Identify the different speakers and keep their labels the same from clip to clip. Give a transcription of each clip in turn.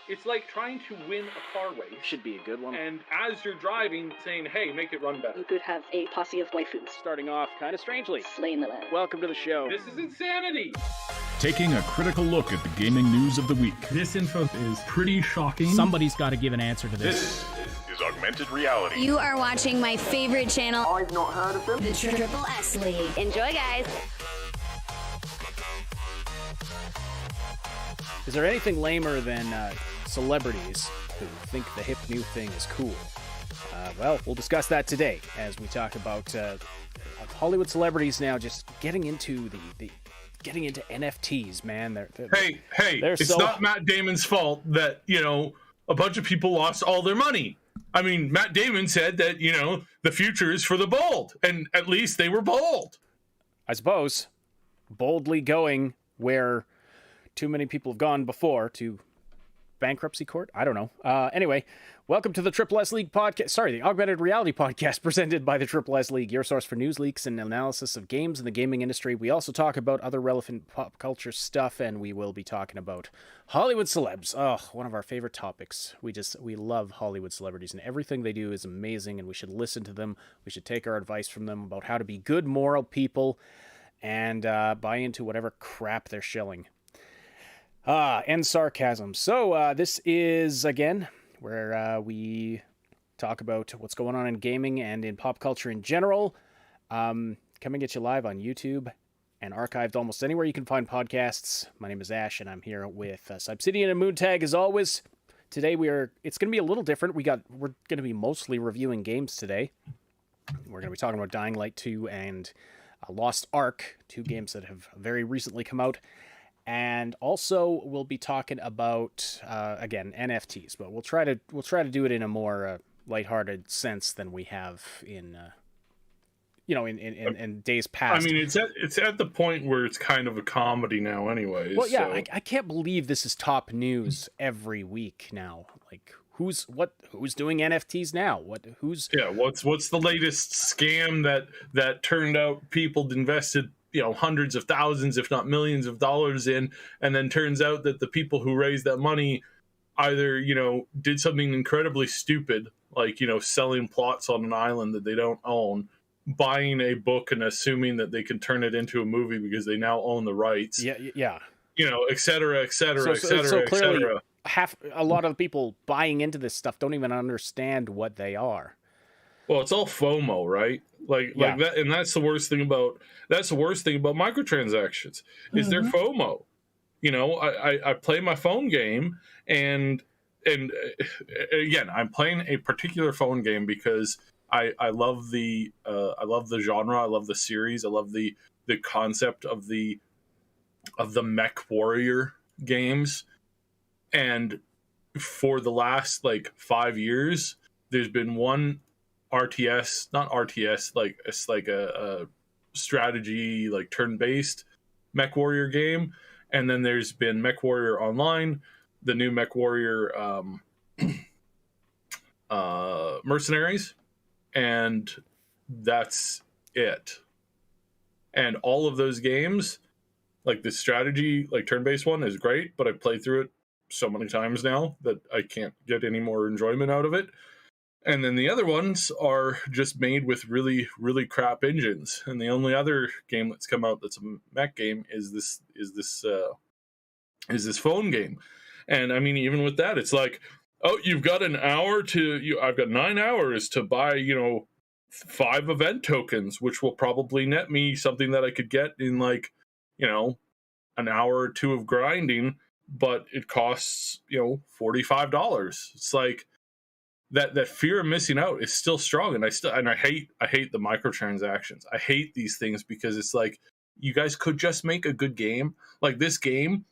Speaker 1: It's like trying to win a car race.
Speaker 2: Should be a good one.
Speaker 1: And as you're driving, saying, hey, make it run better.
Speaker 3: You could have a posse of waifus.
Speaker 2: Starting off kind of strangely.
Speaker 3: Slaying the land.
Speaker 2: Welcome to the show.
Speaker 1: This is insanity.
Speaker 4: Taking a critical look at the gaming news of the week.
Speaker 5: This info is pretty shocking.
Speaker 6: Somebody's got to give an answer to this.
Speaker 4: This is Augmented Reality.
Speaker 7: You are watching my favorite channel.
Speaker 8: I've not heard of them.
Speaker 7: The Triple S League. Enjoy, guys.
Speaker 2: Is there anything lamer than celebrities who think the hip new thing is cool? Well, we'll discuss that today as we talk about Hollywood celebrities now just getting into getting into NFTs, man.
Speaker 1: Hey, it's not Matt Damon's fault that, a bunch of people lost all their money. I mean, Matt Damon said that, the future is for the bold, and at least they were bold.
Speaker 2: I suppose. Boldly going where too many people have gone before, to bankruptcy court? I don't know. Anyway, welcome to the Triple S League podcast. Sorry, the Augmented Reality podcast presented by the Triple S League, your source for news, leaks, and analysis of games in the gaming industry. We also talk about other relevant pop culture stuff, and we will be talking about Hollywood celebs. Oh, one of our favorite topics. We love Hollywood celebrities, and everything they do is amazing, and we should listen to them. We should take our advice from them about how to be good, moral people and buy into whatever crap they're shilling. And sarcasm. So this is, again, where we talk about what's going on in gaming and in pop culture in general. Coming at you live on YouTube and archived almost anywhere you can find podcasts. My name is Ash, and I'm here with Subsidian and Moontag as always. Today it's going to be a little different. We're going to be mostly reviewing games today. We're going to be talking about Dying Light 2 and Lost Ark, two games that have very recently come out. And also we'll be talking about again NFTs, but we'll try to do it in a more lighthearted sense than we have in days past.
Speaker 1: I mean, it's at the point where it's kind of a comedy now, anyways.
Speaker 2: Well, yeah,
Speaker 1: so.
Speaker 2: I can't believe this is top news every week now. Like, who's doing NFTs now? What's the latest scam that turned out people invested hundreds of thousands, if not millions of dollars in, and then turns out that the people who raised that money either, did something incredibly stupid, like, selling plots on an island that they don't own, buying a book and assuming that they can turn it into a movie because they now own the rights. Yeah.
Speaker 1: Et cetera, et cetera,
Speaker 2: so,
Speaker 1: et cetera,
Speaker 2: so clearly,
Speaker 1: et cetera.
Speaker 2: A lot of people buying into this stuff don't even understand what they are.
Speaker 1: Well, it's all FOMO, right? Like that, and that's the worst thing about microtransactions is their FOMO. I play my phone game, and again, I'm playing a particular phone game because I love the genre, I love the series, I love the concept of the mech warrior games, and for the last 5 years, there's been one not RTS, it's like a strategy, turn-based Mech Warrior game, and then there's been Mech Warrior Online, the new Mech Warrior Mercenaries, and that's it. And all of those games, the strategy, turn-based one is great, but I've played through it so many times now that I can't get any more enjoyment out of it. And then the other ones are just made with really, really crap engines. And the only other game that's come out that's a mech game is this phone game. And I mean, even with that, it's like, oh, you've got an hour I've got 9 hours to buy, 5 event tokens, which will probably net me something that I could get in an hour or two of grinding, but it costs, $45. It's like, that fear of missing out is still strong, and I hate the microtransactions. I hate these things because it's like, you guys could just make a good game. Like this game,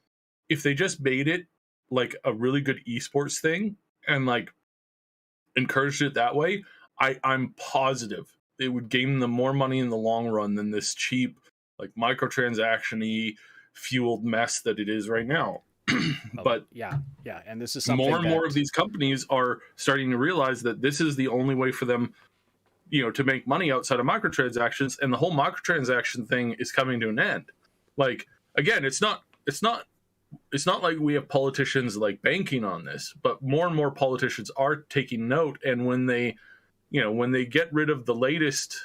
Speaker 1: if they just made it like a really good esports thing and encouraged it that way, I'm positive it would gain them more money in the long run than this cheap microtransaction-y fueled mess that it is right now. But
Speaker 2: yeah, and this is something
Speaker 1: more and more of these companies are starting to realize that this is the only way for them, to make money outside of microtransactions, and the whole microtransaction thing is coming to an end. Again, it's not we have politicians like banking on this, but more and more politicians are taking note. And when they get rid of the latest,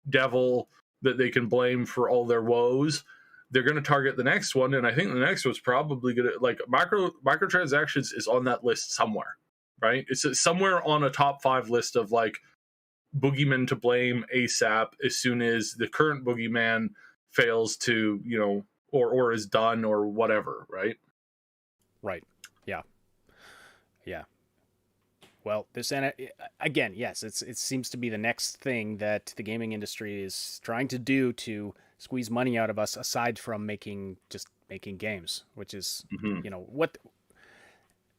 Speaker 1: devil that they can blame for all their woes, they're going to target the next one. And I think the next one's probably going to, like, microtransactions is on that list somewhere, right? It's somewhere on a top 5 list of like boogeyman to blame ASAP as soon as the current boogeyman fails to, or is done or whatever, right?
Speaker 2: Right. Yeah. Yeah. Well, this, again, yes, it seems to be the next thing that the gaming industry is trying to do to squeeze money out of us, aside from making games, which is, what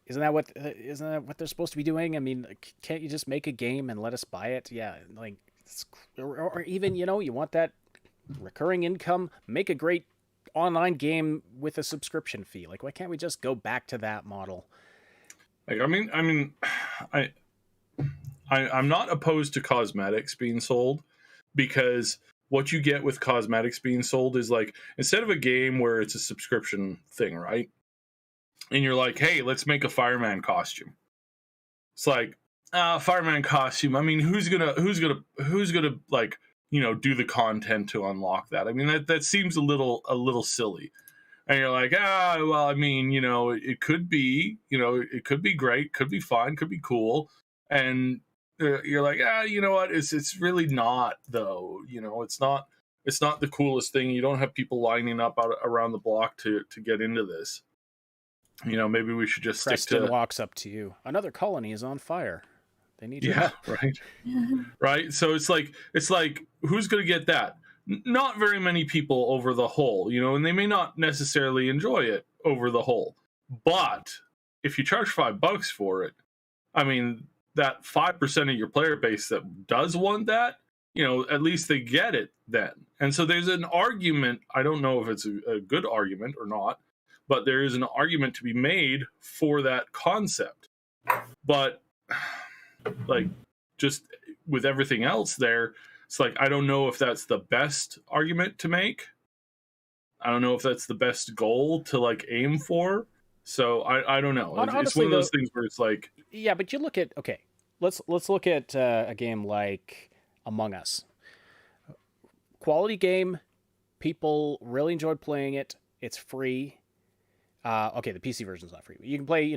Speaker 2: isn't that what they're supposed to be doing? I mean, can't you just make a game and let us buy it? Yeah, like, or even, you want that recurring income, make a great online game with a subscription fee. Like, why can't we just go back to that model?
Speaker 1: Like, I'm not opposed to cosmetics being sold, because what you get with cosmetics being sold is, like, instead of a game where it's a subscription thing, right? And you're like, hey, let's make a fireman costume. It's like, fireman costume. I mean, who's gonna like, do the content to unlock that? I mean, that seems a little silly. And you're like, well, I mean, it could be, it could be great, could be fun, could be cool. And you're like, you know what? It's really not, though. It's not the coolest thing. You don't have people lining up around the block to get into this. Maybe we should just
Speaker 2: Preston walks up to you. Another colony is on fire. They need your help.
Speaker 1: Right. Right. So it's like, who's going to get that? Not very many people over the whole, and they may not necessarily enjoy it over the whole. But if you charge $5 for it, I mean, that 5% of your player base that does want that, at least they get it then. And so there's an argument. I don't know if it's a good argument or not, but there is an argument to be made for that concept. But, like, just with everything else there, it's like, I don't know if that's the best argument to make. I don't know if that's the best goal to, like, aim for. So I don't know.
Speaker 2: Honestly,
Speaker 1: it's one of those things where it's like,
Speaker 2: yeah, but you look at, okay, let's look at a game like Among Us. Quality game, people really enjoyed playing it. It's free. Okay, the PC version's not free, but you can play.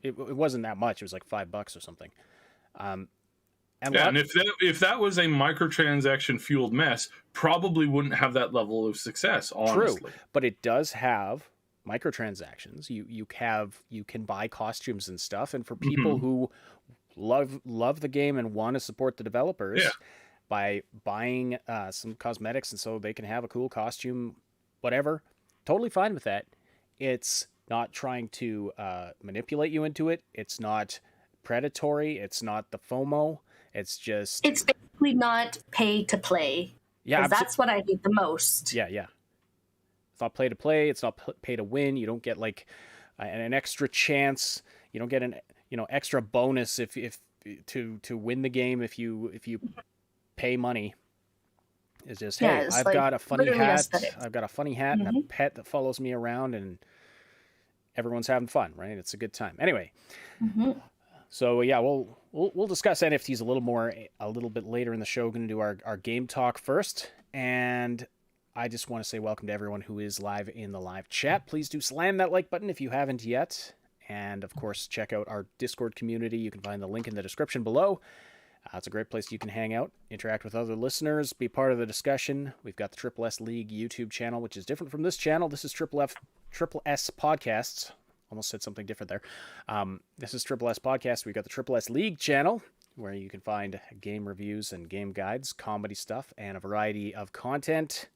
Speaker 2: It wasn't that much. It was like $5 or something. And
Speaker 1: if that was a microtransaction fueled mess, probably wouldn't have that level of success, honestly.
Speaker 2: True, but it does have microtransactions. You can buy costumes and stuff, and for people who love the game and want to support the developers by buying some cosmetics, and so they can have a cool costume, whatever, totally fine with that. It's not trying to manipulate you into it. It's not predatory. It's not the FOMO. It's
Speaker 8: basically not pay to play.
Speaker 2: Yeah,
Speaker 8: that's what I hate the most.
Speaker 2: Yeah. It's not play to play. It's not pay to win. You don't get like an extra chance. You don't get an extra bonus if to win the game if you pay money. It's just, hey, I've got a funny hat. I've got a funny hat and a pet that follows me around, and everyone's having fun, right? It's a good time. Anyway. So yeah, we'll discuss NFTs a little bit later in the show. We're going to do our game talk first, and I just want to say welcome to everyone who is live in the live chat. Please do slam that like button if you haven't yet, and of course check out our Discord community. You can find the link in the description below. It's a great place you can hang out, interact with other listeners, be part of the discussion. We've got the Triple S League YouTube channel, which is different from this channel. This is Triple S Podcasts. Almost said something different there. This is Triple S Podcast. We've got the Triple S League channel, where you can find game reviews and game guides, comedy stuff, and a variety of content.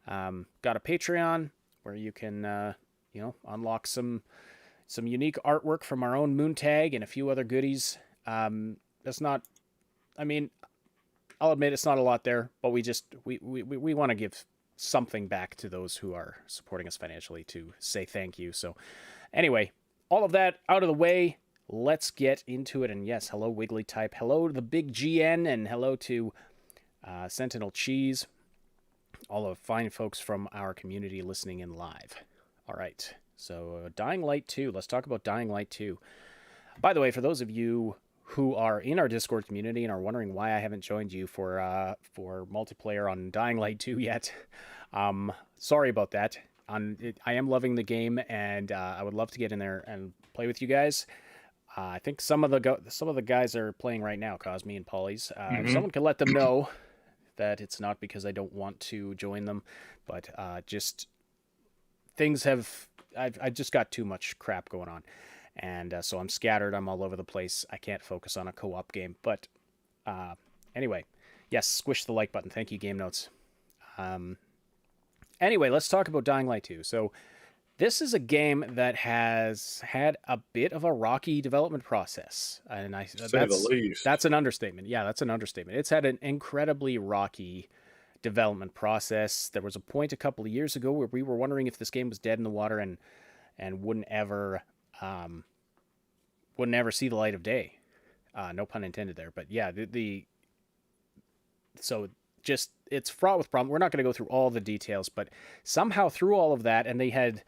Speaker 2: Got a Patreon where you can, unlock some unique artwork from our own Moontag and a few other goodies. That's not, I mean, I'll admit it's not a lot there, but we want to give something back to those who are supporting us financially to say thank you. So anyway, all of that out of the way, let's get into it. And yes, hello Wiggly Type, hello to the Big GN, and hello to Sentinel Cheese, all the fine folks from our community listening in live. All right. So Dying Light 2. Let's talk about Dying Light 2. By the way, for those of you who are in our Discord community and are wondering why I haven't joined you for multiplayer on Dying Light 2 yet, sorry about that. I am loving the game, and I would love to get in there and play with you guys. I think some of the guys are playing right now, Cosme and Polly's. If someone could let them know that it's not because I don't want to join them, but just things have... I just got too much crap going on. And so I'm scattered. I'm all over the place. I can't focus on a co-op game. But anyway, yes, squish the like button. Thank you, Game Notes. Anyway, let's talk about Dying Light 2. So this is a game that has had a bit of a rocky development process. And that's an understatement. Yeah, that's an understatement. It's had an incredibly rocky development process. There was a point a couple of years ago where we were wondering if this game was dead in the water and wouldn't ever see the light of day. No pun intended there, but yeah, so just, it's fraught with problems. We're not going to go through all the details, but somehow through all of that, and they had,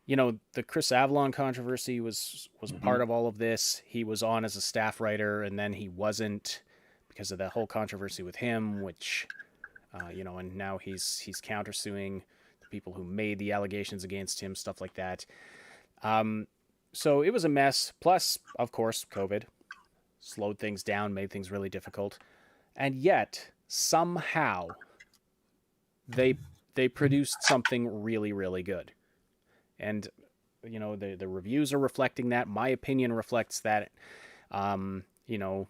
Speaker 2: the Chris Avallone controversy was part of all of this. He was on as a staff writer, and then he wasn't because of the whole controversy with him, which, and now he's countersuing the people who made the allegations against him, stuff like that. So it was a mess. Plus, of course, COVID slowed things down, made things really difficult. And yet, somehow, they produced something really, really good. And, the reviews are reflecting that. My opinion reflects that. And of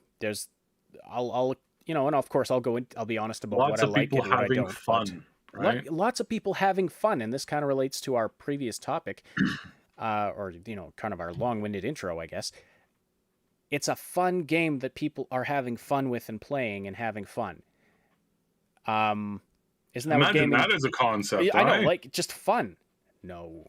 Speaker 2: course, I'll be honest about what I like and what I don't.
Speaker 1: Fun, right?
Speaker 2: Lots of people having fun, and this kind of relates to our previous topic. Or kind of our long-winded intro, I guess. It's a fun game that people are having fun with and playing and having fun. Isn't that what gaming...
Speaker 1: that is a concept,
Speaker 2: I
Speaker 1: right?
Speaker 2: know, like, just fun. No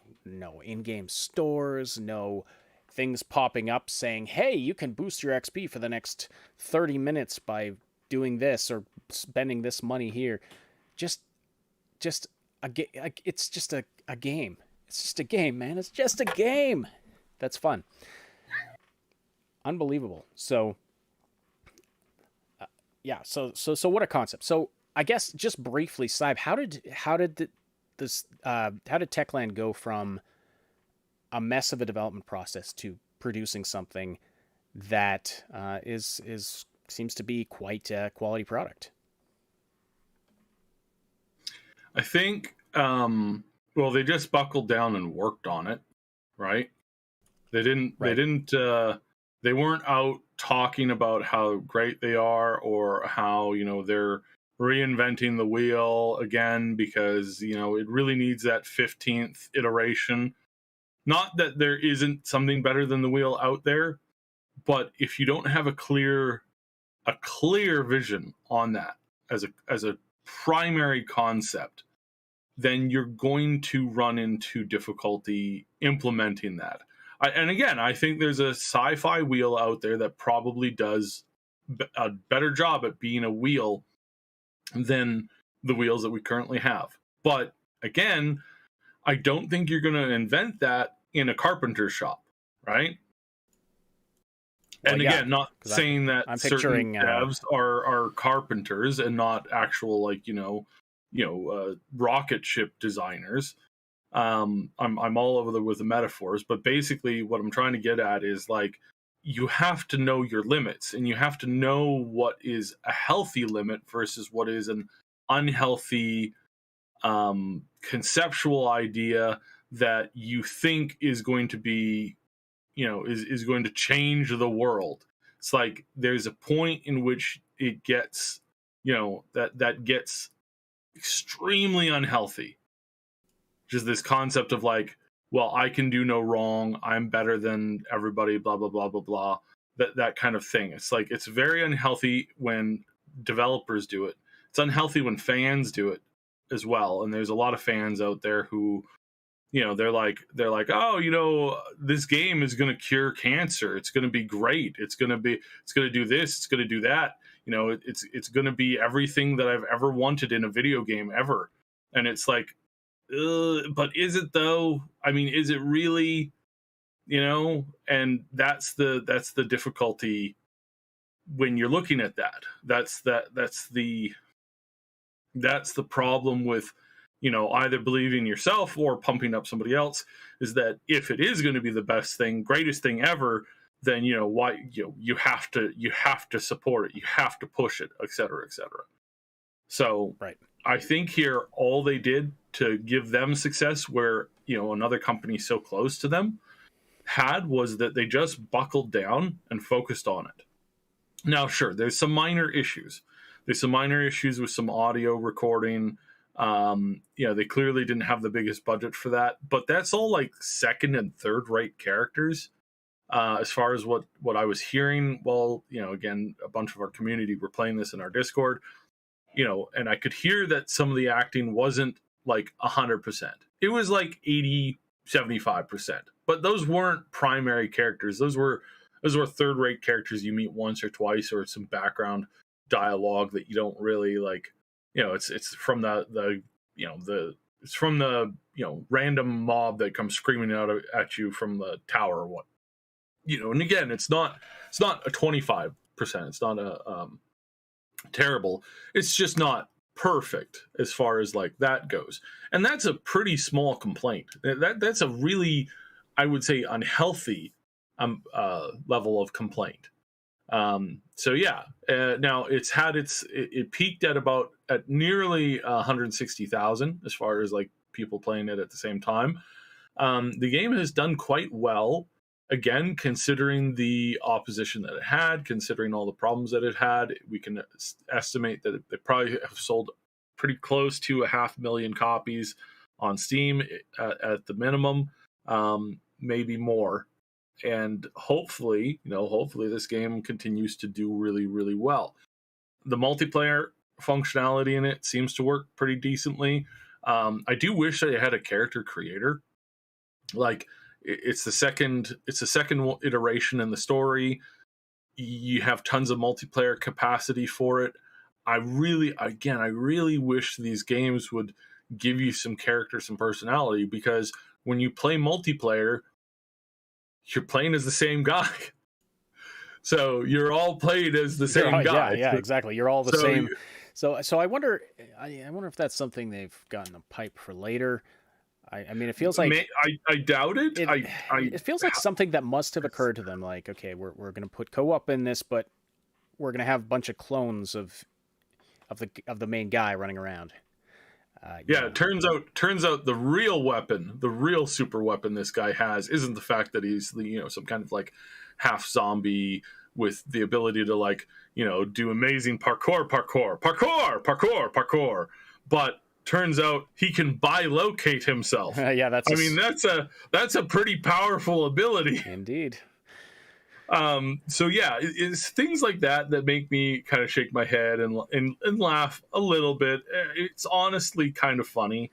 Speaker 2: in-game stores, no things popping up saying, hey, you can boost your XP for the next 30 minutes by doing this or spending this money here. It's just a game. It's just a game, man. It's just a game. That's fun. Unbelievable. So, So what a concept. So I guess just briefly, Saib, how did Techland go from a mess of a development process to producing something that seems to be quite a quality product?
Speaker 1: I think. Well, they just buckled down and worked on it, right? They weren't out talking about how great they are or how, they're reinventing the wheel again because, it really needs that 15th iteration. Not that there isn't something better than the wheel out there, but if you don't have a clear vision on that as a primary concept, then you're going to run into difficulty implementing that. I think there's a sci-fi wheel out there that probably does a better job at being a wheel than the wheels that we currently have. But again, I don't think you're going to invent that in a carpenter shop, right? Well, and again, not saying that certain devs are carpenters and not actual, rocket ship designers. I'm all over with the metaphors, but basically what I'm trying to get at is you have to know your limits and you have to know what is a healthy limit versus what is an unhealthy conceptual idea that you think is going to be, is going to change the world. It's like there's a point in which it gets, that gets extremely unhealthy. Just this concept of I can do no wrong, I'm better than everybody, blah blah blah blah blah. That kind of thing. It's very unhealthy when developers do it. It's unhealthy when fans do it as well. And there's a lot of fans out there who, they're like, oh, this game is going to cure cancer. It's going to be great. It's going to do this. It's going to do that. It's going to be everything that I've ever wanted in a video game ever. And it's but is it though? I mean, is it really? And that's the difficulty when you're looking at that. That's the problem with either believing yourself or pumping up somebody else, is that if it is going to be the best thing, greatest thing ever, then why you have to support it, you have to push it, etc., etc. So
Speaker 2: right.
Speaker 1: I think here all they did to give them success where another company so close to them was that they just buckled down and focused on it. Now, sure, there's some minor issues. There's some minor issues with some audio recording. They clearly didn't have the biggest budget for that, but that's all like second and third rate characters. As far as what I was hearing, well, again, a bunch of our community were playing this in our Discord, and I could hear that some of the acting wasn't like 100%. It was like 80, 75%, but those weren't primary characters. Those were third rate characters you meet once or twice, or some background dialogue that you don't really like. It's from the random mob that comes screaming out at you from the tower or what. And again, it's not a 25%. It's not a terrible. It's just not perfect as far as like that goes. And that's a pretty small complaint. That's a really, I would say, unhealthy level of complaint. So yeah, now it peaked at nearly 160,000 as far as like people playing it at the same time. The game has done quite well, again, considering the opposition that it had, considering all the problems that it had. We can estimate that they probably have sold pretty close to 500,000 copies on Steam at the minimum, maybe more. And hopefully this game continues to do really, really well. The multiplayer functionality in it seems to work pretty decently. I do wish they had a character creator. Like, it's the second iteration in the story. You have tons of multiplayer capacity for it. I really wish these games would give you some character, some personality, because when you play multiplayer, you're playing as the same guy. So you're all played as the same guy.
Speaker 2: Yeah, exactly. You're all the same. So I wonder if that's something they've got in the pipe for later. I mean, it feels like
Speaker 1: I doubt it.
Speaker 2: It feels like something that must have occurred to them. Like, okay, we're going to put co-op in this, but we're going to have a bunch of clones of the main guy running around.
Speaker 1: It turns out the real weapon, the real super weapon this guy has, isn't the fact that he's some kind of like half zombie with the ability to like do amazing parkour, but turns out he can bilocate himself. That's a pretty powerful ability.
Speaker 2: Indeed.
Speaker 1: So yeah, it's things like that make me kind of shake my head and laugh a little bit. It's honestly kind of funny.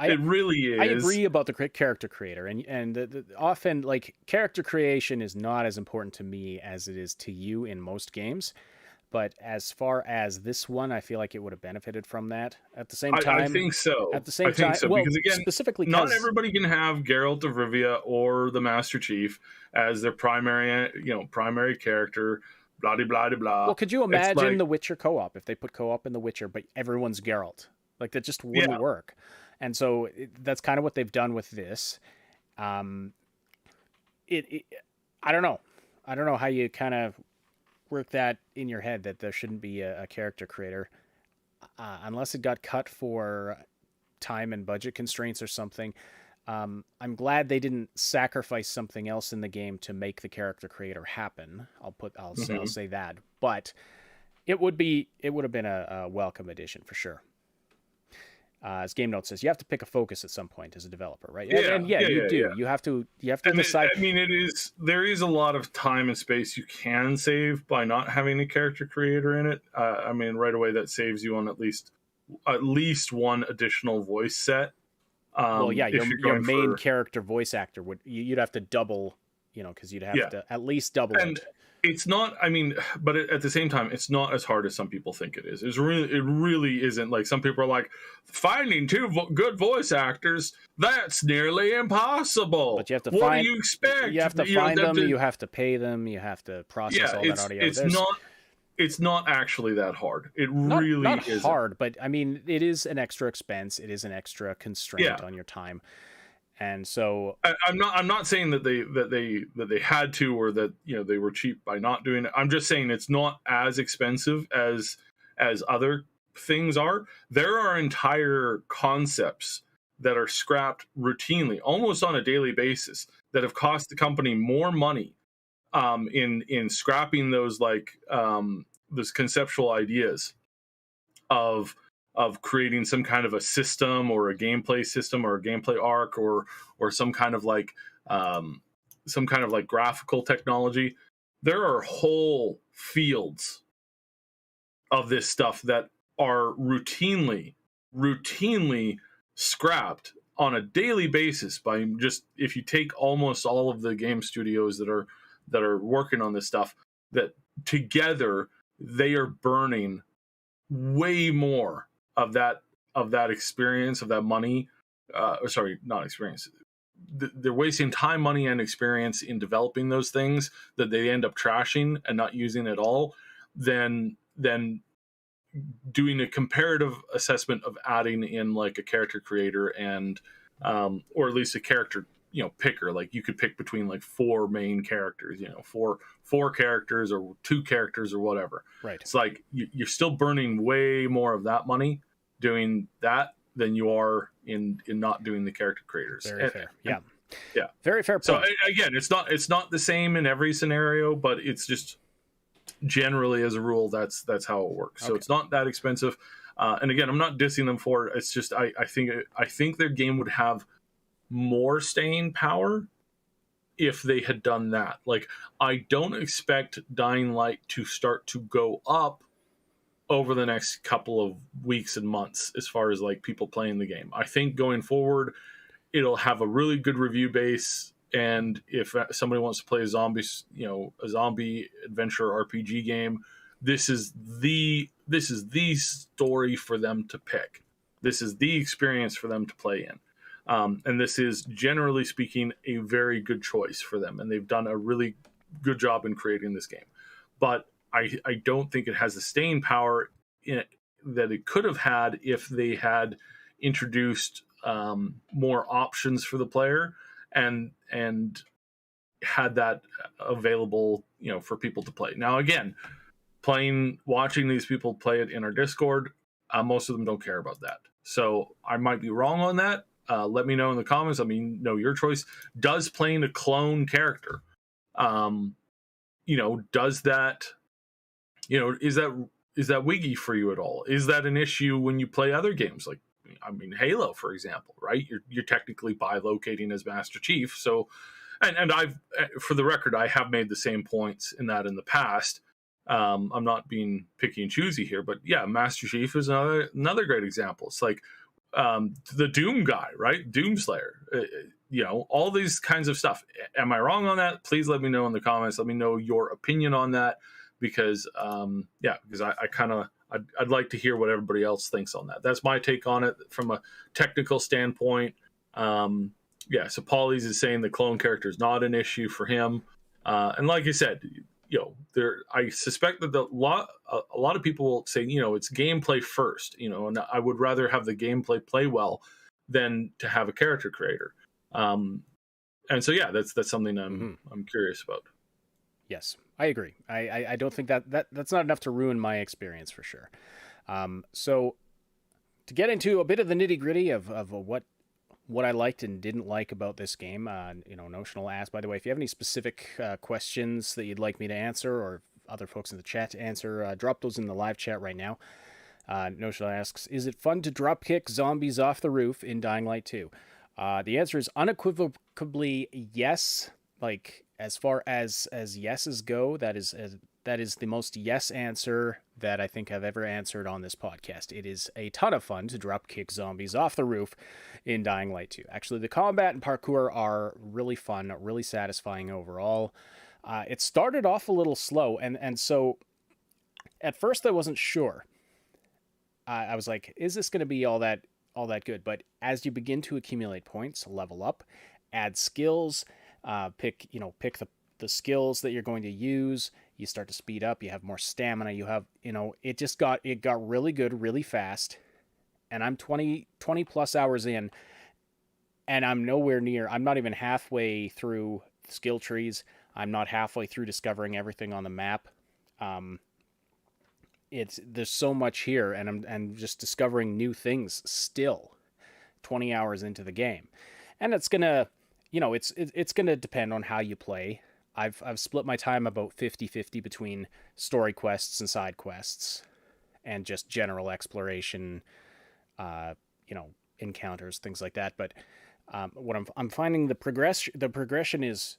Speaker 1: It really is.
Speaker 2: I agree about the character creator, and often like character creation is not as important to me as it is to you in most games. But as far as this one, I feel like it would have benefited from that. At the same time,
Speaker 1: I think so.
Speaker 2: At the same time, well,
Speaker 1: because again,
Speaker 2: specifically,
Speaker 1: not everybody can have Geralt of Rivia or the Master Chief as their primary character. Blah blah blah.
Speaker 2: Well, could you imagine The Witcher co-op if they put co-op in The Witcher, but everyone's Geralt? Like that just wouldn't work. And so that's kind of what they've done with this. I don't know. I don't know how you kind of work that in your head that there shouldn't be a character creator unless it got cut for time and budget constraints or something. I'm glad they didn't sacrifice something else in the game to make the character creator happen. I'll say that, but it would have been a welcome addition for sure. As Game Note says, you have to pick a focus at some point as a developer, right? You do. Yeah. You have to decide.
Speaker 1: There is a lot of time and space you can save by not having a character creator in it. Right away that saves you on at least one additional voice set.
Speaker 2: Your main character voice actor you'd have to double, because you'd have to at least double it.
Speaker 1: It's not. I mean, but at the same time, it's not as hard as some people think it is. It really isn't. Like some people are like, finding two good voice actors, that's nearly impossible.
Speaker 2: But you have to
Speaker 1: what
Speaker 2: find.
Speaker 1: do you expect?
Speaker 2: You have to find them. You have to pay them. You have to process all that audio.
Speaker 1: It's not actually that hard. It
Speaker 2: not
Speaker 1: really isn't
Speaker 2: hard, but I mean, it is an extra expense. It is an extra constraint on your time. And so
Speaker 1: I'm not saying that they had to, or that they were cheap by not doing it. I'm just saying it's not as expensive as other things are. There are entire concepts that are scrapped routinely, almost on a daily basis, that have cost the company more money in scrapping those those conceptual ideas of creating some kind of a system or a gameplay system or a gameplay arc or some kind of graphical technology. There are whole fields of this stuff that are routinely scrapped on a daily basis by just, if you take almost all of the game studios that are working on this stuff, that together they are burning way more of that experience, of that money. Sorry, not experience. They're wasting time, money, and experience in developing those things that they end up trashing and not using at all, than doing a comparative assessment of adding in like a character creator and or at least a character picker. Like you could pick between like four main characters, four characters or two characters or whatever.
Speaker 2: Right.
Speaker 1: It's like you're still burning way more of that money doing that than you are in not doing the character creators.
Speaker 2: Very fair. Yeah.
Speaker 1: Yeah.
Speaker 2: Very fair point.
Speaker 1: So again, it's not the same in every scenario, but it's just generally as a rule, that's how it works. So it's not that expensive. And again, I'm not dissing them for it. It's just I think their game would have more staying power if they had done that. Like, I don't expect Dying Light to start to go up over the next couple of weeks and months as far as like people playing the game. I think going forward, it'll have a really good review base. And if somebody wants to play a zombie adventure RPG game, this is the story for them to pick. This is the experience for them to play in. And this is, generally speaking, a very good choice for them. And they've done a really good job in creating this game. But I don't think it has the staying power in it that it could have had if they had introduced more options for the player and had that available, for people to play. Now, again, watching these people play it in our Discord, most of them don't care about that. So I might be wrong on that. Let me know in the comments. I mean, no, your choice. Does playing a clone character, does that, is that wiggy for you at all? Is that an issue when you play other games? Like, I mean, Halo, for example, right? You're technically bilocating as Master Chief. So, and I've, for the record, I have made the same points in the past. I'm not being picky and choosy here, but yeah, Master Chief is another great example. It's like, the Doom guy, right? Doomslayer, all these kinds of stuff. Am I wrong on that? Please let me know in the comments. Let me know your opinion on that, because I'd like to hear what everybody else thinks on that. That's my take on it from a technical standpoint. So Paulies is saying the clone character is not an issue for him. And like I said, I suspect that a lot of people will say, it's gameplay first, and I would rather have the gameplay play well than to have a character creator. And so, yeah, that's something I'm curious about.
Speaker 2: Yes, I agree. I don't think that's not enough to ruin my experience for sure. So to get into a bit of the nitty gritty of what I liked and didn't like about this game, Notional asked, by the way, if you have any specific questions that you'd like me to answer, or other folks in the chat to answer, drop those in the live chat right now. Notional asks, is it fun to dropkick zombies off the roof in Dying Light 2? The answer is unequivocally yes. Like, as far as yeses go, that is the most yes answer that I think I've ever answered on this podcast. It is a ton of fun to drop kick zombies off the roof in Dying Light 2. Actually, the combat and parkour are really fun, really satisfying overall. It started off a little slow, and so at first I wasn't sure. I was like, is this going to be all that good? But as you begin to accumulate points, level up, add skills, pick the skills that you're going to use, you start to speed up, you have more stamina, you have, it got really good really fast. And I'm 20 plus hours in, and I'm nowhere near, I'm not even halfway through skill trees. I'm not halfway through discovering everything on the map. There's so much here, and I'm just discovering new things still 20 hours into the game. And it's gonna, it's gonna depend on how you play. I've split my time about 50-50 between story quests and side quests and just general exploration, encounters, things like that. But what I'm finding, the progression is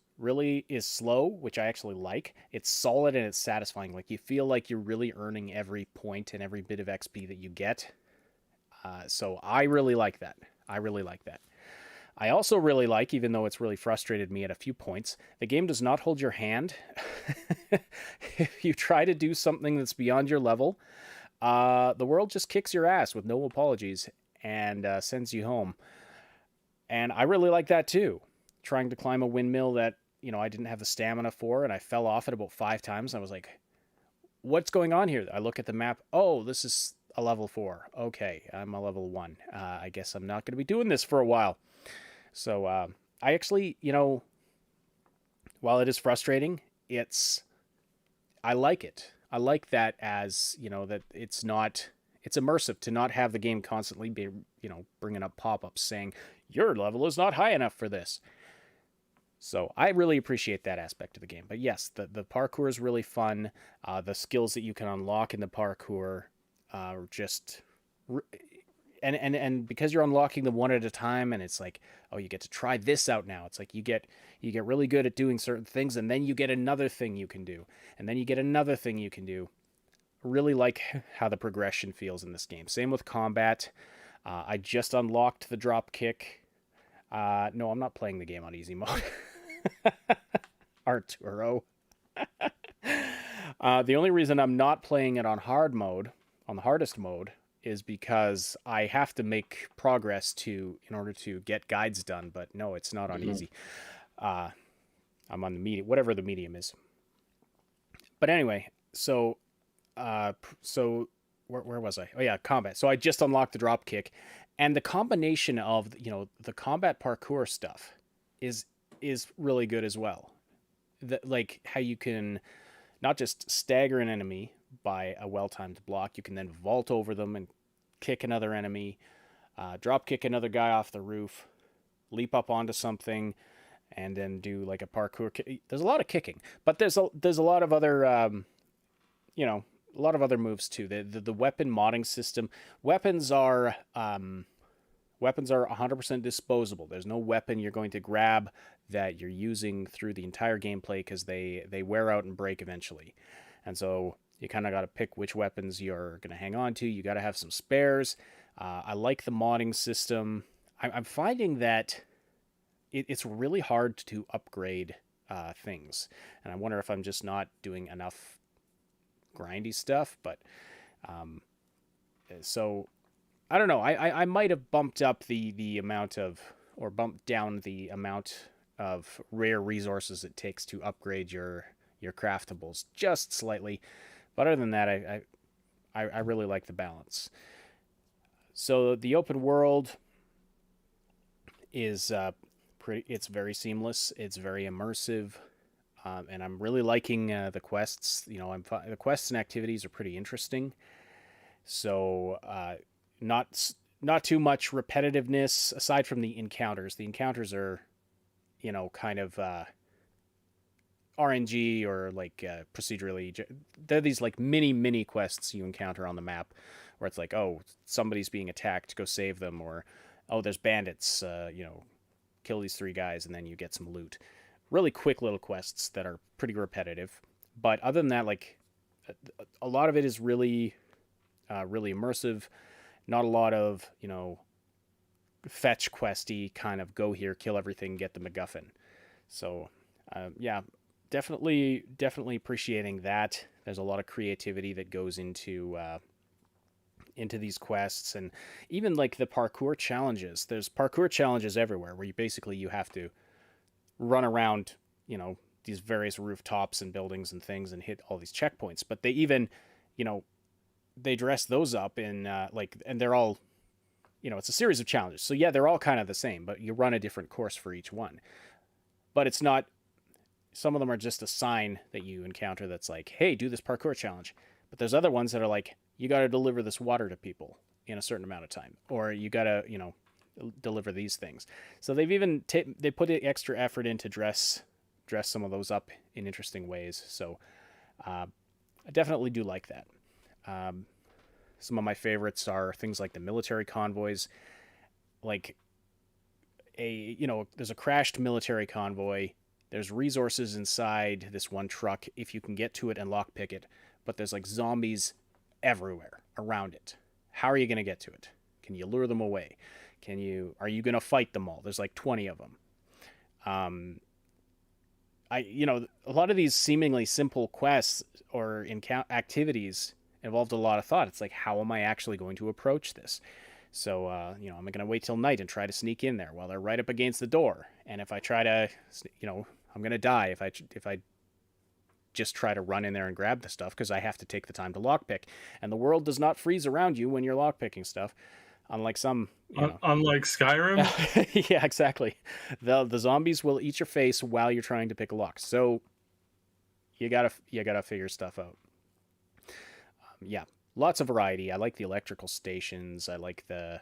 Speaker 2: slow, which I actually like. It's solid and it's satisfying. Like, you feel like you're really earning every point and every bit of XP that you get. So I really like that. I also really like, even though it's really frustrated me at a few points, the game does not hold your hand. If you try to do something that's beyond your level, the world just kicks your ass with no apologies and sends you home. And I really like that too. Trying to climb a windmill that, I didn't have the stamina for, and I fell off it about 5 times. I was like, what's going on here? I look at the map. Oh, this is a level 4. Okay, I'm a level 1. I guess I'm not going to be doing this for a while. So I actually, while it is frustrating, I like it. I like that, as, that it's immersive to not have the game constantly be, bringing up pop-ups saying, your level is not high enough for this. So I really appreciate that aspect of the game. But yes, the parkour is really fun. The skills that you can unlock in the parkour are just... And because you're unlocking them one at a time, and it's like, oh, you get to try this out now. It's like you get really good at doing certain things, and then you get another thing you can do, and then you get another thing you can do. I really like how the progression feels in this game. Same with combat. I just unlocked the drop kick. No, I'm not playing the game on easy mode. Arturo. The only reason I'm not playing it on hard mode, on the hardest mode, is because I have to make progress in order to get guides done. But no, it's not on easy. I'm on the medium, whatever the medium is. But anyway, so where was I? Oh yeah, combat. So I just unlocked the drop kick, and the combination of, the combat parkour stuff is really good as well. Like how you can not just stagger an enemy by a well-timed block, you can then vault over them and kick another enemy, drop kick another guy off the roof, leap up onto something, and then do like a parkour kick. There's a lot of kicking, but there's a lot of other a lot of other moves too. The weapon modding system. Weapons are 100% disposable. There's no weapon you're going to grab that you're using through the entire gameplay, because they wear out and break eventually. And so you kind of got to pick which weapons you're going to hang on to. You got to have some spares. I like the modding system. I'm finding that it's really hard to upgrade things. And I wonder if I'm just not doing enough grindy stuff. But so I don't know. I might have bumped up the amount of, or bumped down the amount of rare resources it takes to upgrade your craftables just slightly. But other than that, I really like the balance. So the open world is it's very seamless. It's very immersive. And I'm really liking the quests. The quests and activities are pretty interesting. So not too much repetitiveness aside from the encounters. The encounters are, kind of RNG or like procedurally. They're these like mini quests you encounter on the map, where it's like, oh, somebody's being attacked, go save them, or oh, there's bandits, kill these 3 guys, and then you get some loot. Really quick little quests that are pretty repetitive. But other than that, like, a lot of it is really, really immersive. Not a lot of, fetch questy kind of go here, kill everything, get the MacGuffin. So, yeah, definitely appreciating that. There's a lot of creativity that goes into these quests, and even like the parkour challenges. There's parkour challenges everywhere where you have to run around, these various rooftops and buildings and things and hit all these checkpoints. But they even, they dress those up in and they're all, it's a series of challenges. So yeah, they're all kind of the same, but you run a different course for each one. But it's not, some of them are just a sign that you encounter that's like, hey, do this parkour challenge. But there's other ones that are like, you got to deliver this water to people in a certain amount of time, or you got to, deliver these things. So they've even they put the extra effort in to dress some of those up in interesting ways. So I definitely do like that. Some of my favorites are things like the military convoys, like there's a crashed military convoy. There's resources inside this one truck if you can get to it and lockpick it, but there's like zombies everywhere around it. How are you going to get to it? Can you lure them away? Are you going to fight them all? There's like 20 of them. A lot of these seemingly simple quests or activities involved a lot of thought. It's like, how am I actually going to approach this? So, am I going to wait till night and try to sneak in there? Well, they're right up against the door. And if I try to, I'm going to die if I just try to run in there and grab the stuff, because I have to take the time to lockpick. And the world does not freeze around you when you're lockpicking stuff. Unlike some,
Speaker 1: unlike Skyrim.
Speaker 2: Yeah, exactly. The zombies will eat your face while you're trying to pick a lock. So you gotta figure stuff out. Yeah, lots of variety. I like the electrical stations. I like the.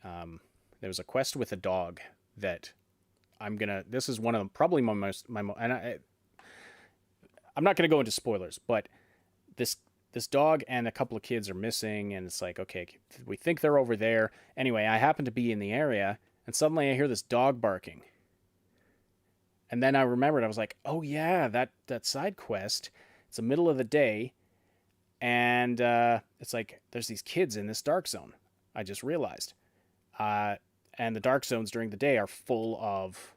Speaker 2: There was a quest with a dog that This is one of them. Probably I'm not gonna go into spoilers, but this dog and a couple of kids are missing, and it's like, okay, we think they're over there. Anyway, I happen to be in the area, and suddenly I hear this dog barking. And then I remembered, I was like, oh yeah, that side quest, it's the middle of the day, and it's like, there's these kids in this dark zone. I just realized. And the dark zones during the day are full of,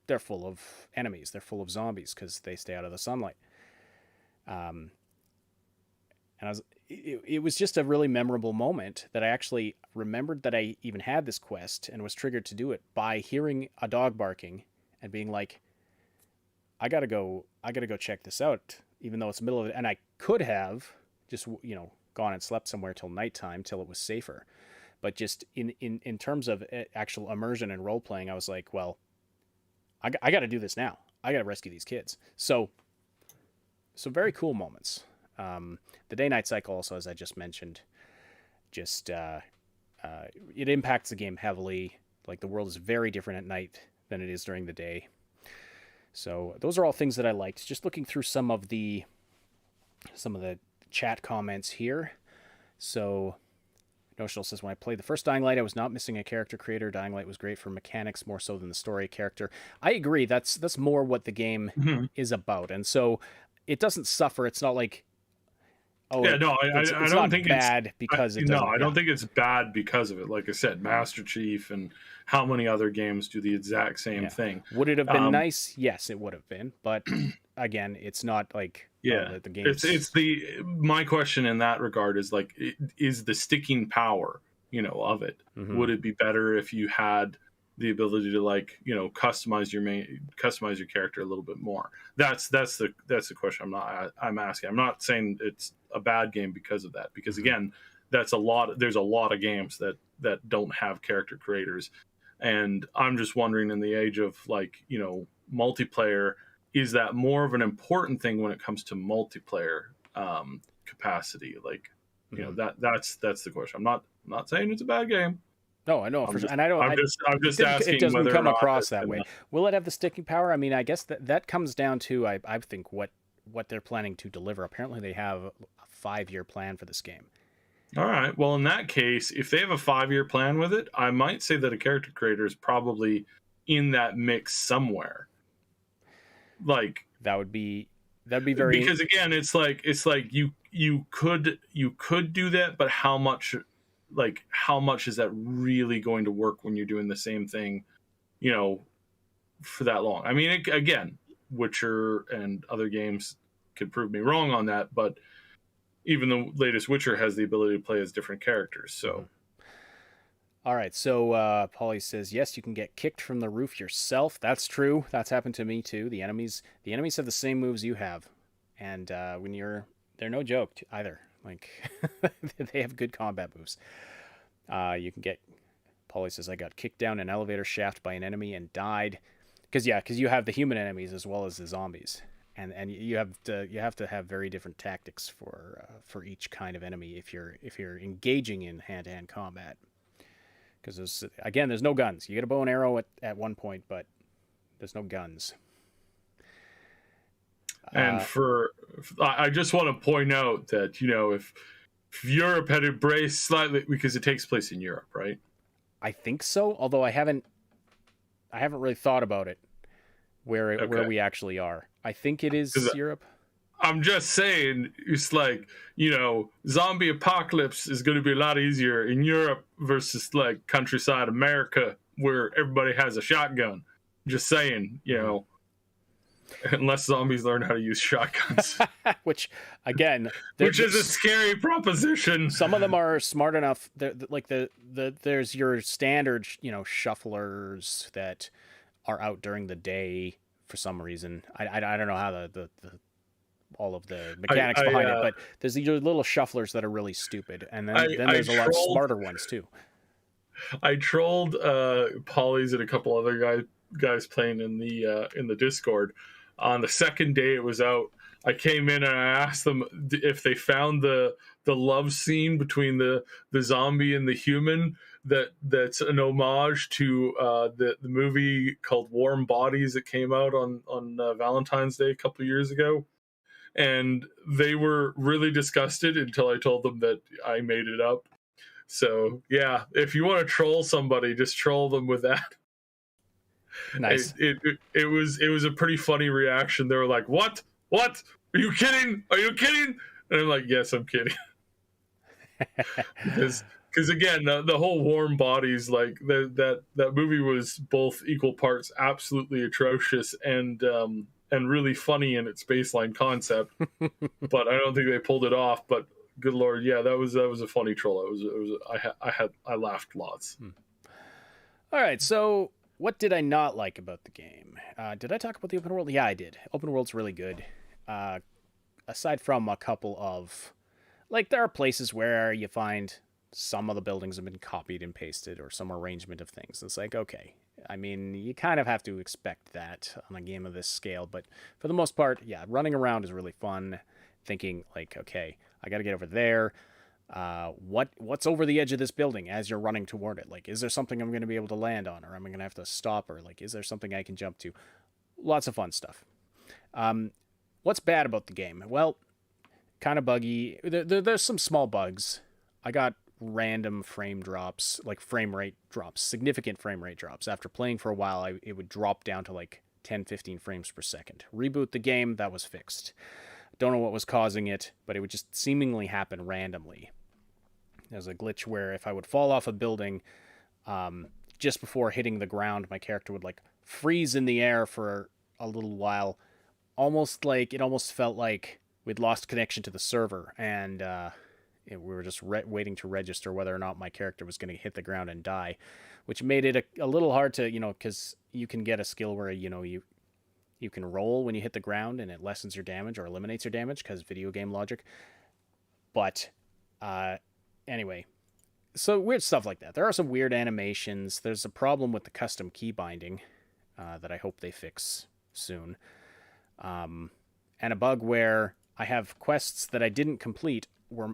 Speaker 2: they're full of enemies. They're full of zombies because they stay out of the sunlight. And it was just a really memorable moment that I actually remembered that I even had this quest and was triggered to do it by hearing a dog barking and being like, I gotta go check this out, even though it's the middle of it. And I could have just, gone and slept somewhere till nighttime, till it was safer. But just in terms of actual immersion and role playing, I was like, well, I got to do this now. I got to rescue these kids. So very cool moments. The day-night cycle also, as I just mentioned, it impacts the game heavily. Like, the world is very different at night than it is during the day. So those are all things that I liked. Just looking through some of the chat comments here. So Notional says, when I played the first Dying Light, I was not missing a character creator. Dying Light was great for mechanics more so than the story character. I agree. That's more what the game is about. And so it doesn't suffer. It's not like, oh, yeah, no, I don't think bad it's because it doesn't.
Speaker 1: No, I don't think it's bad because of it. Like I said, Master Chief and how many other games do the exact same thing.
Speaker 2: Would it have been nice? Yes, it would have been. But again, it's not like the game.
Speaker 1: It's my question in that regard is like, is the sticking power, of it? Mm-hmm. Would it be better if you had the ability to customize your character a little bit more? That's the question I'm asking. I'm not saying it's a bad game because of that, because again, there's a lot of games that don't have character creators, and I'm just wondering, in the age of multiplayer, is that more of an important thing when it comes to multiplayer capacity? That's the question. I'm not saying it's a bad game.
Speaker 2: No, I know for sure. And
Speaker 1: I'm just asking.
Speaker 2: It doesn't come across that way.
Speaker 1: Enough.
Speaker 2: Will it have the sticking power? I mean, I guess that comes down to I think what they're planning to deliver. Apparently, they have a 5-year plan for this game.
Speaker 1: All right. Well, in that case, if they have a 5-year plan with it, I might say that a character creator is probably in that mix somewhere. Like, that'd be very, because again, it's like you could do that, but how much is that really going to work when you're doing the same thing, for that long? I mean, again, Witcher and other games could prove me wrong on that, but even the latest Witcher has the ability to play as different characters. So,
Speaker 2: all right. So Polly says, yes, you can get kicked from the roof yourself. That's true. That's happened to me too. The enemies have the same moves you have, and they're no joke either. Like they have good combat moves. You can get. Polly says, I got kicked down an elevator shaft by an enemy and died. Because you have the human enemies as well as the zombies, and you have to have very different tactics for each kind of enemy if you're engaging in hand-to-hand combat. Because there's no guns. You get a bow and arrow at one point, but there's no guns.
Speaker 1: And I just want to point out that if Europe had embraced slightly, because it takes place in Europe, right?
Speaker 2: I think so, although I haven't really thought about it where we actually are. I think it is Europe.
Speaker 1: I'm just saying, it's like, zombie apocalypse is going to be a lot easier in Europe versus like countryside America where everybody has a shotgun. Just saying, unless zombies learn how to use shotguns.
Speaker 2: Which, again...
Speaker 1: Which is a scary proposition.
Speaker 2: Some of them are smart enough. Like there's your standard, shufflers that are out during the day for some reason. I don't know how the all of the mechanics behind it, but there's these little shufflers that are really stupid, and then there's a lot of smarter ones too. I
Speaker 1: trolled Polly's and a couple other guys playing in the Discord. On the second day it was out, I came in and I asked them if they found the love scene between the zombie and the human that's an homage to the movie called Warm Bodies that came out on Valentine's Day a couple of years ago. And they were really disgusted until I told them that I made it up. So yeah, if you want to troll somebody, just troll them with that.
Speaker 2: Nice.
Speaker 1: It was a pretty funny reaction. They were like, "What? What? Are you kidding? Are you kidding?" And I'm like, "Yes, I'm kidding." Because again, the whole Warm Bodies, like that movie was both equal parts absolutely atrocious and really funny in its baseline concept. But I don't think they pulled it off. But good Lord, yeah, that was a funny troll. I laughed lots.
Speaker 2: All right, so what did I not like about the game? Did I talk about the open world? Yeah, I did. Open world's really good. Aside from a couple of, like, there are places where you find some of the buildings have been copied and pasted, or some arrangement of things. It's like, okay, I mean, you kind of have to expect that on a game of this scale, but for the most part, yeah, running around is really fun. Thinking like, okay, I got to get over there. What's over the edge of this building as you're running toward it? Like, is there something I'm going to be able to land on, or am I going to have to stop, or like, is there something I can jump to? Lots of fun stuff. What's bad about the game? Well, kind of buggy. There's some small bugs. I got random frame drops, like frame rate drops, significant frame rate drops. After playing for a while, it would drop down to like 10-15 frames per second. Reboot the game, that was fixed. Don't know what was causing it, but it would just seemingly happen randomly. There's a glitch where if I would fall off a building, just before hitting the ground, my character would like freeze in the air for a little while. It almost felt like we'd lost connection to the server, and we were just waiting to register whether or not my character was going to hit the ground and die, which made it a little hard to, because you can get a skill where, you can roll when you hit the ground and it lessens your damage or eliminates your damage because video game logic. But anyway, so weird stuff like that. There are some weird animations. There's a problem with the custom key binding that I hope they fix soon. And a bug where I have quests that I didn't complete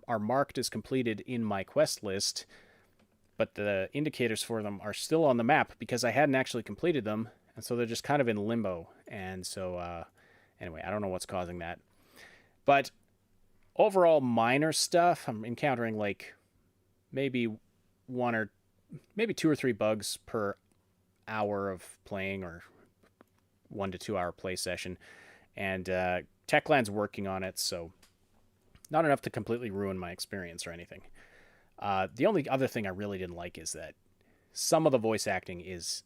Speaker 2: are marked as completed in my quest list, but the indicators for them are still on the map because I hadn't actually completed them, and so they're just kind of in limbo. And so anyway, I don't know what's causing that. But overall minor stuff. I'm encountering like maybe 2 or 3 bugs per hour of playing, or 1 to 2 hour play session. And Techland's working on it, so not enough to completely ruin my experience or anything. The only other thing I really didn't like is that some of the voice acting is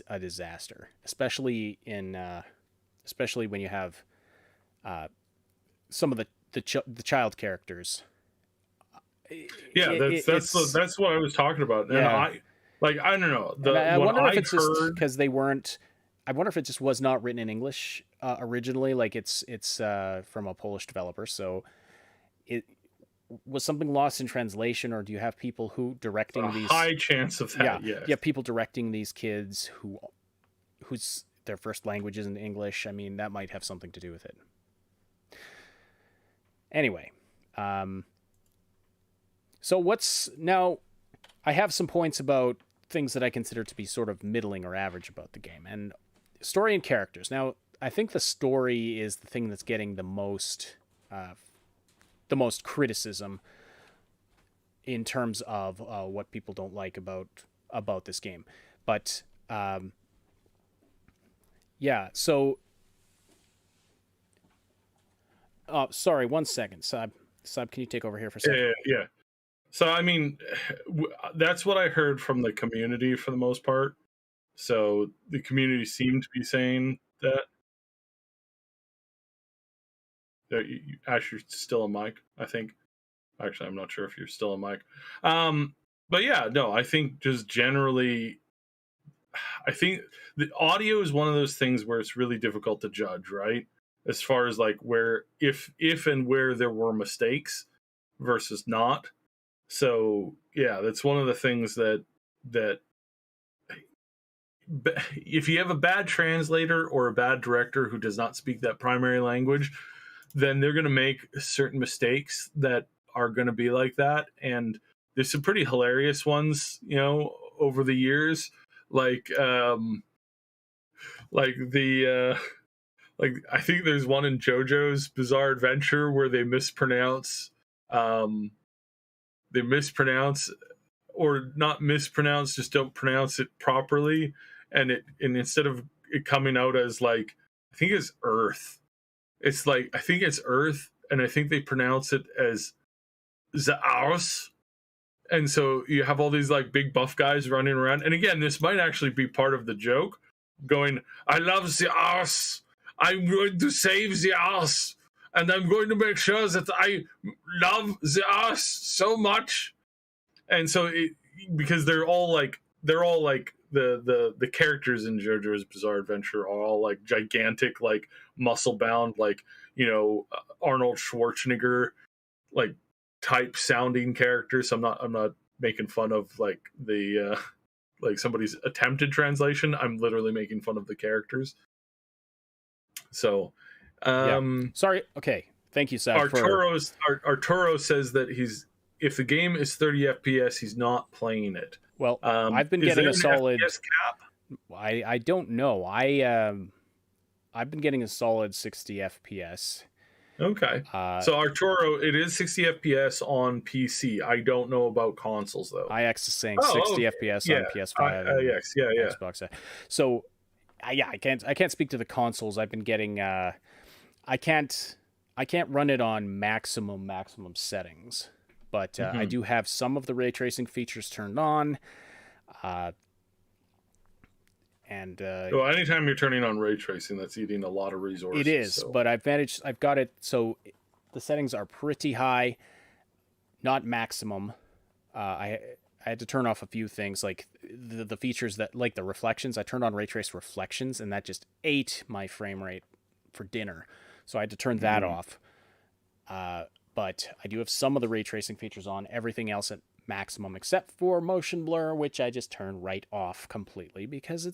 Speaker 2: a disaster, especially in especially when you have some of the child characters.
Speaker 1: Yeah, that's what I was talking about. And
Speaker 2: Yeah.
Speaker 1: I don't know.
Speaker 2: I wonder if it's just
Speaker 1: heard,
Speaker 2: because they weren't. I wonder if it just was not written in English originally. Like it's from a Polish developer, so it was something lost in translation, or do you have people who directing these?
Speaker 1: High chance of that.
Speaker 2: Yeah,
Speaker 1: yes.
Speaker 2: yeah, people directing these kids whose their first language isn't English. I mean, that might have something to do with it. Anyway, so what's now? I have some points about things that I consider to be sort of middling or average about the game, and story and characters. Now, I think the story is the thing that's getting the most criticism in terms of what people don't like about this game. But yeah, so sorry, 1 second, Sab, can you take over here for a second?
Speaker 1: Yeah. So, I mean, that's what I heard from the community for the most part. So the community seemed to be saying that. Ash, you're still a mic, I think. Actually, I'm not sure if you're still a mic. But yeah, no, I think just generally, I think the audio is one of those things where it's really difficult to judge, right? As far as like where, if and where there were mistakes versus not. So yeah, that's one of the things that if you have a bad translator or a bad director who does not speak that primary language, then they're going to make certain mistakes that are going to be like that. And there's some pretty hilarious ones, over the years, like I think there's one in JoJo's Bizarre Adventure where they mispronounce or not mispronounce, just don't pronounce it properly, and instead of it coming out as like, I think it's Earth, it's like, I think it's Earth, and I think they pronounce it as Zaos. And so you have all these like big buff guys running around, and again, this might actually be part of the joke, going, I love the arse, I'm going to save the arse, and I'm going to make sure that I love the arse so much. And so because they're all like the characters in JoJo's Bizarre Adventure are all like gigantic, like muscle bound, like, Arnold Schwarzenegger like type sounding characters. So I'm not making fun of like the like somebody's attempted translation. I'm literally making fun of the characters. So
Speaker 2: sorry. Okay. Thank you, Sab.
Speaker 1: Arturo says that if the game is 30 FPS, he's not playing it.
Speaker 2: Well, I've been getting a solid
Speaker 1: FPS cap?
Speaker 2: I don't know. I've been getting a solid 60 FPS.
Speaker 1: Okay. So Arturo, it is 60 FPS on PC. I don't know about consoles though.
Speaker 2: IX is saying 60 FPS on PS5 and Xbox. So I can't speak to the consoles. I've been getting I can't run it on maximum settings. But I do have some of the ray tracing features turned on.
Speaker 1: Well, anytime you're turning on ray tracing, that's eating a lot of resources.
Speaker 2: It is, so. But I've got it so the settings are pretty high, not maximum. I had to turn off a few things, like the features that, like the reflections. I turned on ray trace reflections, and that just ate my frame rate for dinner. So I had to turn that off. But I do have some of the ray tracing features on, everything else at maximum except for motion blur, which I just turn right off completely because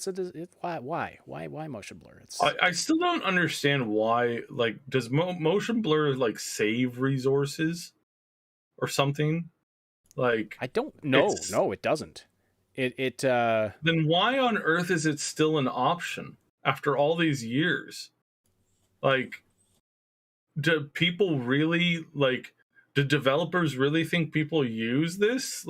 Speaker 2: why motion blur?
Speaker 1: I still don't understand why. Like, does motion blur like save resources or something? Like,
Speaker 2: I don't know. No, it doesn't. It
Speaker 1: then why on earth is it still an option after all these years? Like, do people really do developers really think people use this?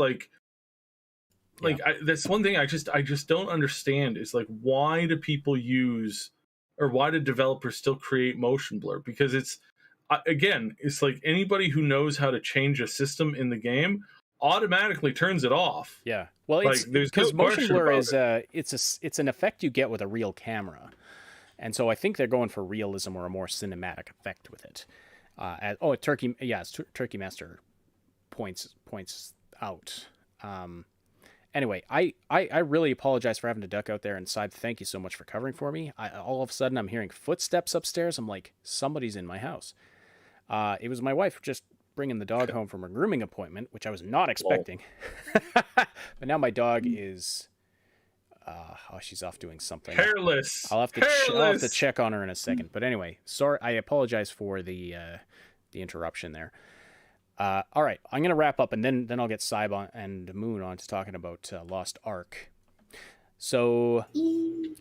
Speaker 1: That's one thing I just don't understand is like, why do people use, or why do developers still create motion blur? Because it's like anybody who knows how to change a system in the game automatically turns it off.
Speaker 2: Yeah. Well, it's because motion blur is it's an effect you get with a real camera. And so I think they're going for realism or a more cinematic effect with it. Turkey Master points out. Anyway, I really apologize for having to duck out there, and Saib, thank you so much for covering for me. All of a sudden, I'm hearing footsteps upstairs. I'm like, somebody's in my house. It was my wife just bringing the dog home from a grooming appointment, which I was not expecting. But now my dog is... she's off doing something.
Speaker 1: Hairless.
Speaker 2: I'll have to check on her in a second. But anyway, sorry. I apologize for the interruption there. All right, I'm gonna wrap up, and then I'll get Saib and Moon on to talking about Lost Ark. So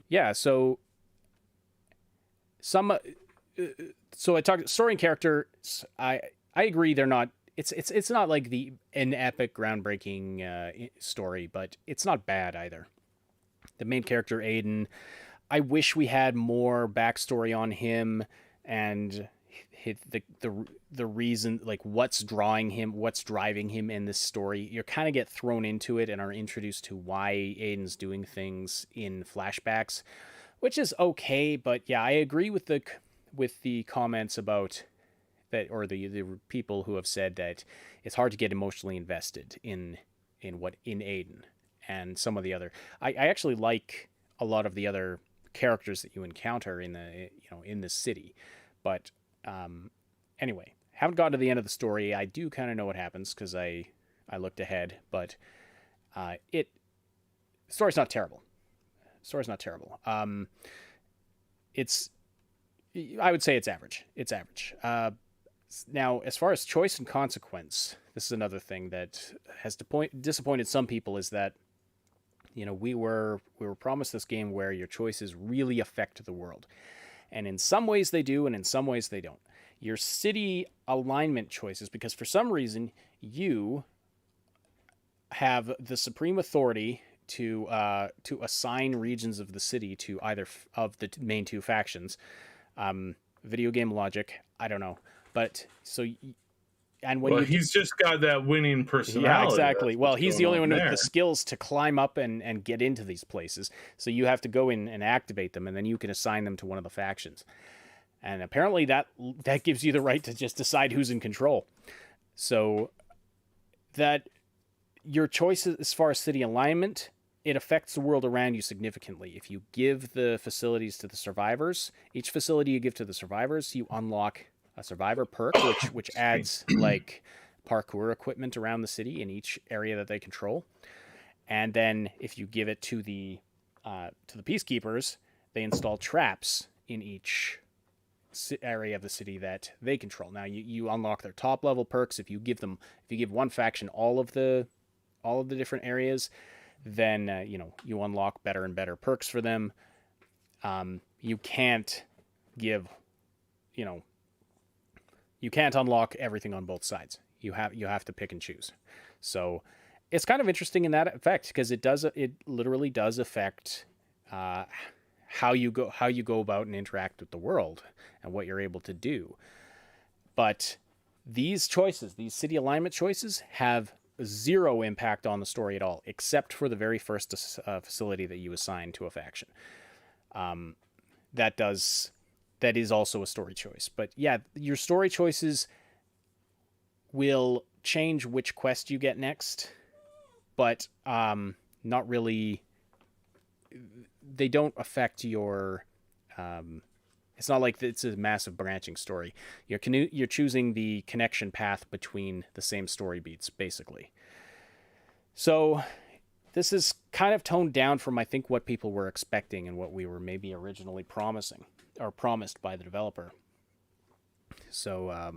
Speaker 2: yeah, so I talked story and character. I agree they're not. It's not like an epic, groundbreaking story, but it's not bad either. The main character, Aiden, I wish we had more backstory on him and the reason, like what's driving him in this story. You kind of get thrown into it and are introduced to why Aiden's doing things in flashbacks, which is okay. But yeah, I agree with the comments about that, or the people who have said that it's hard to get emotionally invested in Aiden. And some of the other, I actually like a lot of the other characters that you encounter in the city, but anyway, haven't gotten to the end of the story. I do kind of know what happens because I looked ahead, but story's not terrible. I would say it's average. Now, as far as choice and consequence, this is another thing that has disappointed some people, is that we were promised this game where your choices really affect the world. And in some ways they do, and in some ways they don't. Your city alignment choices, because for some reason you have the supreme authority to assign regions of the city to either of the main two factions. Video game logic, I don't know. But so... And when
Speaker 1: he's just got that winning personality.
Speaker 2: Yeah, exactly. Well, he's the only one with the skills to climb up and get into these places. So you have to go in and activate them, and then you can assign them to one of the factions. And apparently that gives you the right to just decide who's in control. So that your choices as far as city alignment, it affects the world around you significantly. If you give the facilities to the survivors, each facility you give to the survivors, you unlock a survivor perk, which adds like parkour equipment around the city in each area that they control. And then if you give it to the peacekeepers, they install traps in each area of the city that they control. Now you unlock their top level perks. If you give one faction all of the different areas, then you unlock better and better perks for them. You can't give you can't unlock everything on both sides. You have to pick and choose. So it's kind of interesting in that effect, because it literally does affect how you go about and interact with the world and what you're able to do. But these city alignment choices, have zero impact on the story at all, except for the very first facility that you assign to a faction. That is also a story choice. But yeah, your story choices will change which quest you get next, but not really. They don't affect your. It's not like it's a massive branching story. You're choosing the connection path between the same story beats, basically. So this is kind of toned down from, I think, what people were expecting and what we were maybe originally promised by the developer. So,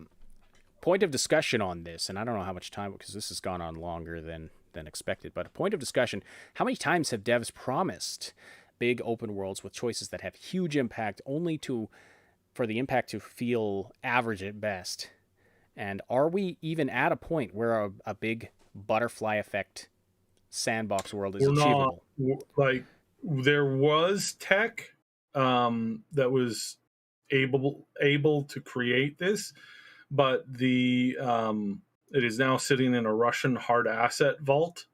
Speaker 2: point of discussion on this, and I don't know how much time, because this has gone on longer than expected, but a point of discussion: how many times have devs promised big open worlds with choices that have huge impact, only for the impact to feel average at best? And are we even at a point where a big butterfly effect sandbox world is achievable?
Speaker 1: Like, there was tech that was able to create this, but it is now sitting in a Russian hard asset vault,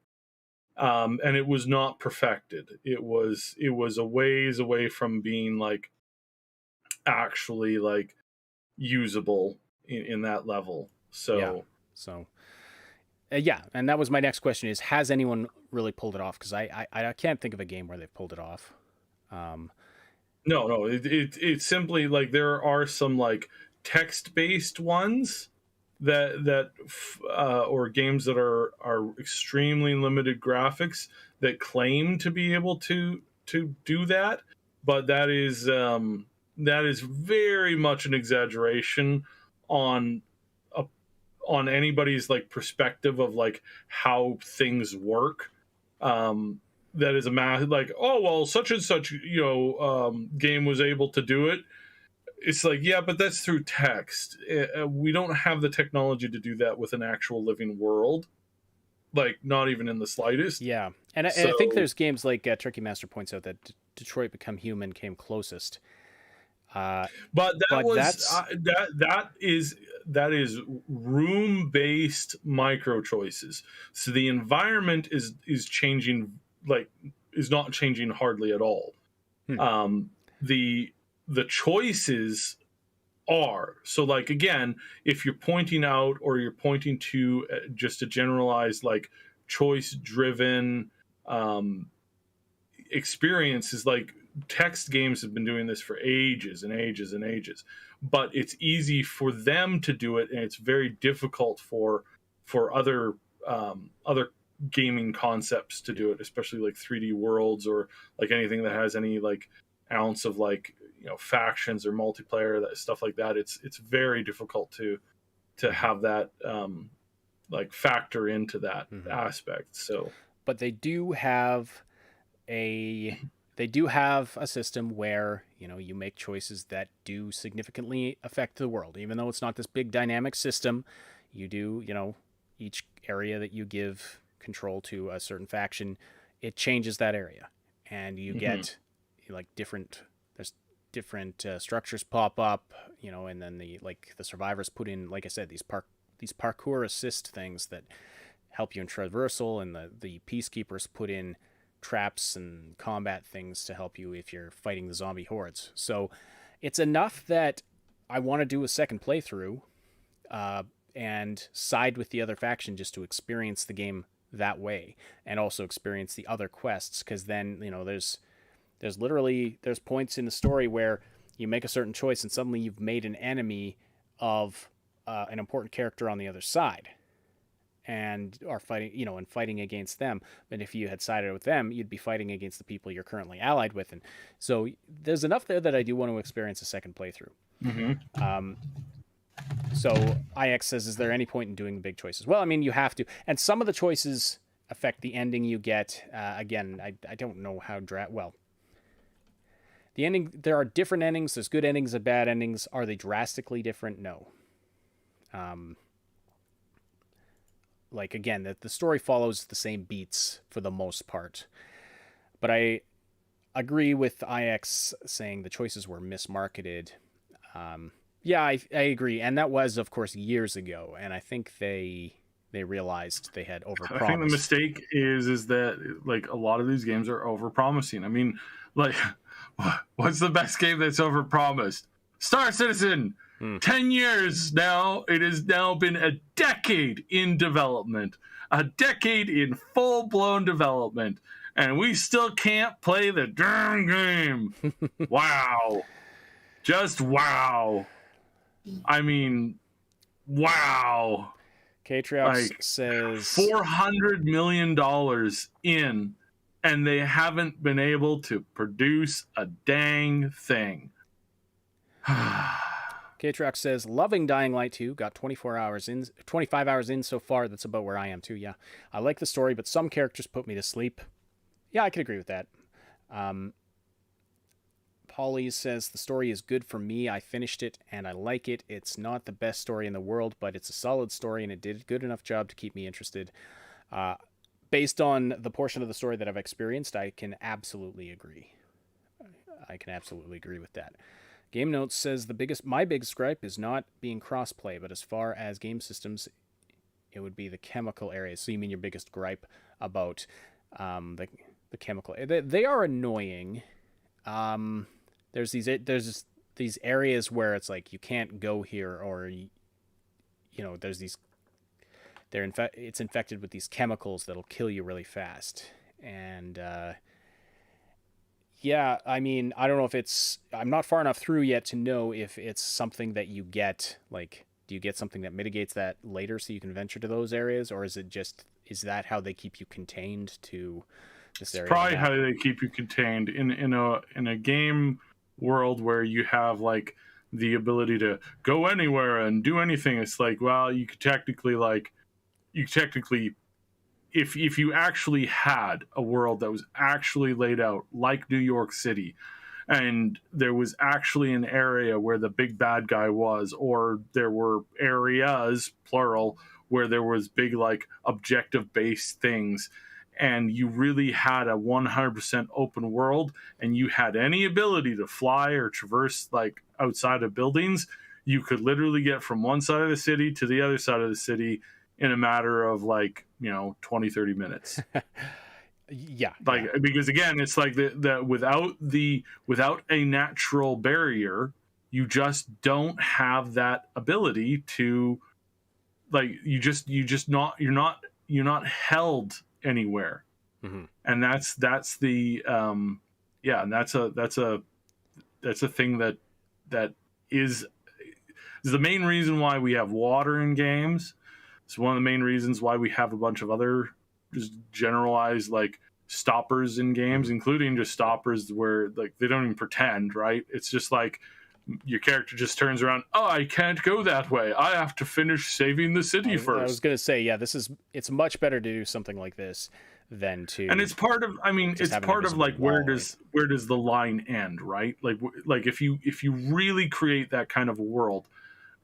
Speaker 1: and it was not perfected. It was a ways away from being like actually like usable in that level. So
Speaker 2: Yeah. So yeah, and that was my next question: is has anyone really pulled it off? Because I can't think of a game where they've pulled it off.
Speaker 1: no, it's simply like there are some like text-based ones or games that are extremely limited graphics that claim to be able to do that, but that is very much an exaggeration on on anybody's like perspective of like how things work. That is a math like, oh well, such and such game was able to do it. It's like, yeah, but that's through text. We don't have the technology to do that with an actual living world, like not even in the slightest.
Speaker 2: Yeah, and I think there's games like Turkey Master points out that Detroit Become Human came closest.
Speaker 1: But that is room based micro choices. So the environment is changing, like is not changing hardly at all. The choices are, so like again, if you're pointing out or you're pointing to just a generalized like choice driven experience, is like text games have been doing this for ages and ages and ages, but it's easy for them to do it and it's very difficult for other gaming concepts to do it, especially like 3D worlds or like anything that has any like ounce of like factions or multiplayer, that stuff like that. It's very difficult to have that like factor into that aspect. So
Speaker 2: but they do have a system where you make choices that do significantly affect the world, even though it's not this big dynamic system. You do, each area that you give control to a certain faction, it changes that area, and you get like different structures pop up, and then the survivors put in, like I said, these parkour assist things that help you in traversal, and the peacekeepers put in traps and combat things to help you if you're fighting the zombie hordes. So it's enough that I want to do a second playthrough and side with the other faction just to experience the game that way, and also experience the other quests, because then there's points in the story where you make a certain choice and suddenly you've made an enemy of an important character on the other side, and are fighting against them. But if you had sided with them, you'd be fighting against the people you're currently allied with, and so there's enough there that I do want to experience a second playthrough. So IX says, is there any point in doing the big choices? Well, I mean, you have to, and some of the choices affect the ending you get. Again, I don't know how the ending, there are different endings. There's good endings and bad endings. Are they drastically different? No. Like, again, the story follows the same beats for the most part. But I agree with IX saying the choices were mismarketed. Yeah, I agree. And that was, of course, years ago. And I think they realized they had overpromised.
Speaker 1: I think the mistake is that like a lot of these games are overpromising. I mean, like, what's the best game that's overpromised? Star Citizen. 10 years now. It has now been a decade in development, a decade in full-blown development, and we still can't play the darn game. Wow. Just wow. I mean, wow.
Speaker 2: Katriox says
Speaker 1: $400 million in, and they haven't been able to produce a dang thing.
Speaker 2: Katrox says, loving Dying Light 2, got 25 hours in so far. That's about where I am too, yeah. I like the story, but some characters put me to sleep. Yeah, I can agree with that. Polly says, the story is good for me. I finished it, and I like it. It's not the best story in the world, but it's a solid story, and it did a good enough job to keep me interested. Based on the portion of the story that I've experienced, I can absolutely agree. With that. Game Notes says my biggest gripe is not being crossplay, but as far as game systems, it would be the chemical areas. So you mean your biggest gripe about the chemical? They are annoying. There's these these areas where it's like you can't go here, or there's these it's infected with these chemicals that'll kill you really fast. And yeah, I mean, I don't know if I'm not far enough through yet to know if it's something that you get, like, do you get something that mitigates that later so you can venture to those areas, or is that how they keep you contained to this area?
Speaker 1: It's probably how they keep you contained in a game world where you have like the ability to go anywhere and do anything. It's like, well, you could technically if you actually had a world that was actually laid out like New York City, and there was actually an area where the big bad guy was, or there were areas, plural, where there was big like objective based things, and you really had a 100% open world, and you had any ability to fly or traverse like outside of buildings, you could literally get from one side of the city to the other side of the city in a matter of like 20-30 minutes.
Speaker 2: Yeah,
Speaker 1: because again, it's like the without a natural barrier, you just don't have that ability to, like, you're not held anywhere.
Speaker 2: Mm-hmm.
Speaker 1: And that's the and that's a thing that is the main reason why we have water in games. It's one of the main reasons why we have a bunch of other just generalized like stoppers in games, including just stoppers where like they don't even pretend, right? It's just like your character just turns around, oh, I can't go that way, I have to finish saving the city first.
Speaker 2: I was gonna say, yeah, it's much better to do something like this than to,
Speaker 1: and it's part of, I mean, it's part of like where does the line end, right? Like if you really create that kind of a world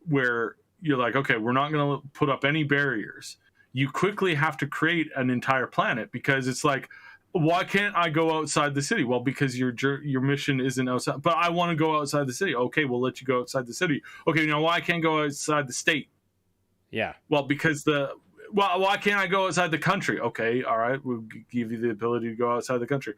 Speaker 1: where you're like, okay, we're not going to put up any barriers, you quickly have to create an entire planet, because it's like, why can't I go outside the city? Well, because your mission isn't outside, but I want to go outside the city. Okay, we'll let you go outside the city. Okay, now why can't I go outside the state?
Speaker 2: Yeah.
Speaker 1: Well, because why can't I go outside the country? Okay, all right, we'll give you the ability to go outside the country.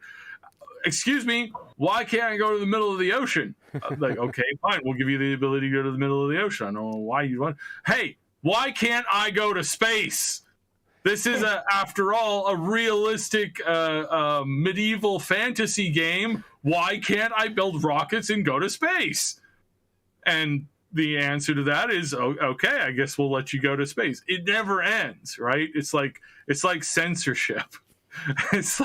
Speaker 1: Excuse me, why can't I go to the middle of the ocean? Like, okay, fine, we'll give you the ability to go to the middle of the ocean. I don't know why you want. Hey, why can't I go to space? This is after all, a realistic medieval fantasy game. Why can't I build rockets and go to space? And the answer to that is, okay, I guess we'll let you go to space. It never ends, right? It's like censorship. It's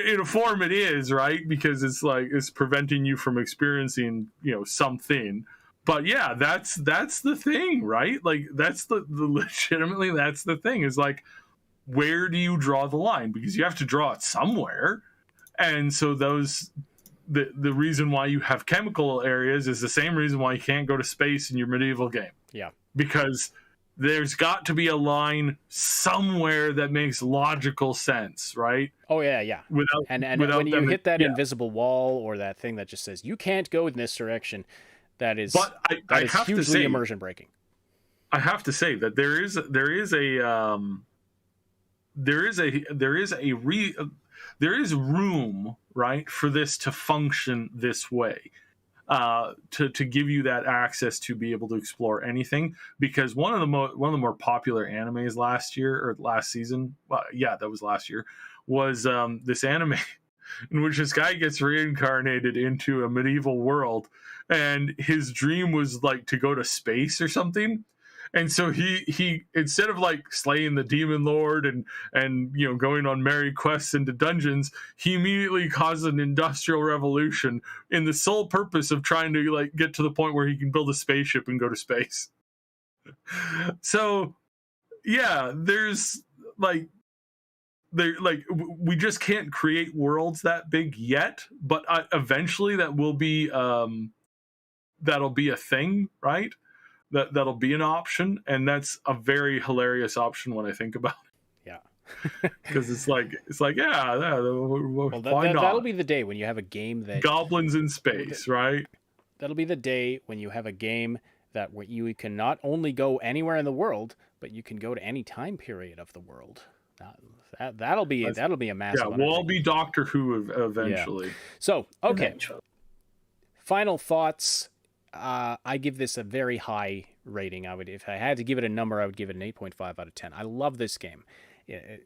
Speaker 1: in a form it is, right? Because it's preventing you from experiencing, something. But yeah, that's the thing, right? Like that's the legitimately, that's the thing, is like, where do you draw the line? Because you have to draw it somewhere. And so the reason why you have chemical areas is the same reason why you can't go to space in your medieval game.
Speaker 2: Yeah.
Speaker 1: Because there's got to be a line somewhere that makes logical sense, right?
Speaker 2: Oh yeah. Without when you hit that invisible wall, or that thing that just says you can't go in this direction, that is hugely immersion breaking.
Speaker 1: I have to say that there is room, right, for this to function this way. To give you that access to be able to explore anything, because one of the more popular animes last season, that was last year, was this anime in which this guy gets reincarnated into a medieval world, and his dream was like to go to space or something. And so he instead of like slaying the demon lord and going on merry quests into dungeons, he immediately caused an industrial revolution in the sole purpose of trying to like get to the point where he can build a spaceship and go to space. So yeah, we just can't create worlds that big yet, but eventually that'll be a thing, right? That'll be an option, and that's a very hilarious option when I think about it.
Speaker 2: Yeah.
Speaker 1: Because it's like why not?
Speaker 2: That'll be the day when you have a game that
Speaker 1: goblins in space, right?
Speaker 2: That'll be the day when you have a game that where you can not only go anywhere in the world, but you can go to any time period of the world. That'll be a massive.
Speaker 1: Yeah, we'll all be Doctor Who eventually.
Speaker 2: Yeah. So okay. final thoughts. I give this a very high rating. If I had to give it a number, I would give it an 8.5 out of 10. I love this game.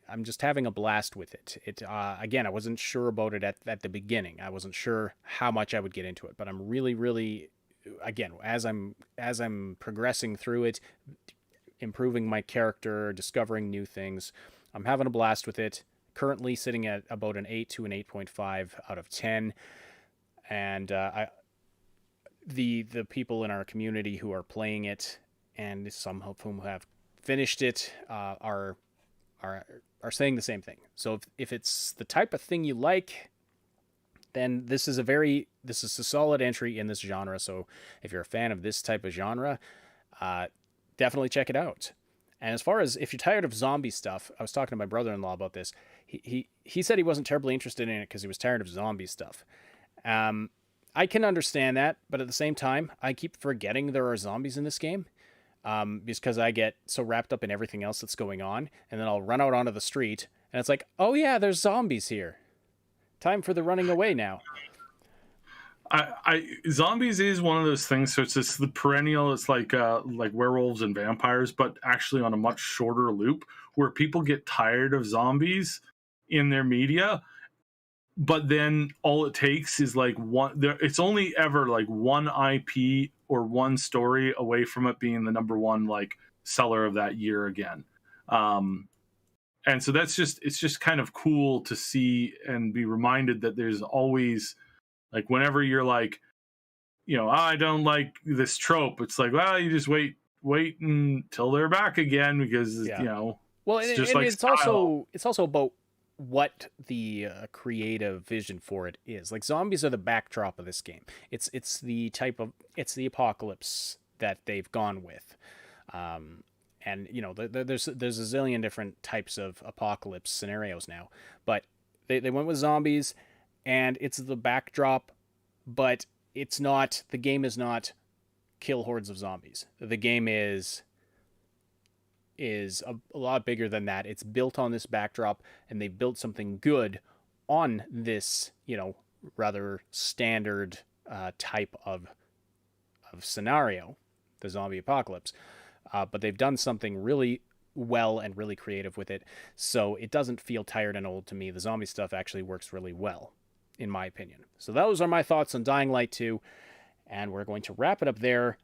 Speaker 2: I'm just having a blast with it. Again, I wasn't sure about it at the beginning. I wasn't sure how much I would get into it, but I'm really, really, again, as I'm progressing through it, improving my character, discovering new things, I'm having a blast with it. Currently sitting at about an 8 to an 8.5 out of 10, and the people in our community who are playing it, and some of whom have finished it, are saying the same thing. So if it's the type of thing you like, then this is a solid entry in this genre. So if you're a fan of this type of genre, definitely check it out. And as far as if you're tired of zombie stuff, I was talking to my brother-in-law about this. He said he wasn't terribly interested in it because he was tired of zombie stuff. I can understand that, but at the same time, I keep forgetting there are zombies in this game. Because I get so wrapped up in everything else that's going on, and then I'll run out onto the street, and it's like, oh yeah, there's zombies here. Time for the running away now.
Speaker 1: Zombies is one of those things. So it's just the perennial. It's like werewolves and vampires, but actually on a much shorter loop, where people get tired of zombies in their media. But then all it takes is like one. It's only ever like one IP or one story away from it being the number one like seller of that year again. And so it's just kind of cool to see and be reminded that there's always, like, whenever you're like, I don't like this trope, it's like, well, you just wait until they're back again, because
Speaker 2: well,
Speaker 1: it's
Speaker 2: and,
Speaker 1: just
Speaker 2: and
Speaker 1: like
Speaker 2: it's also about what the creative vision for it is. Like, zombies are the backdrop of this game. It's the apocalypse that they've gone with. And there's a zillion different types of apocalypse scenarios now, but they went with zombies, and it's the backdrop, but the game is not kill hordes of zombies. The game is a lot bigger than that. It's built on this backdrop, and they built something good on this, rather standard type of scenario, the zombie apocalypse. But they've done something really well and really creative with it, so it doesn't feel tired and old to me. The zombie stuff actually works really well, in my opinion. So those are my thoughts on Dying Light 2, and we're going to wrap it up there.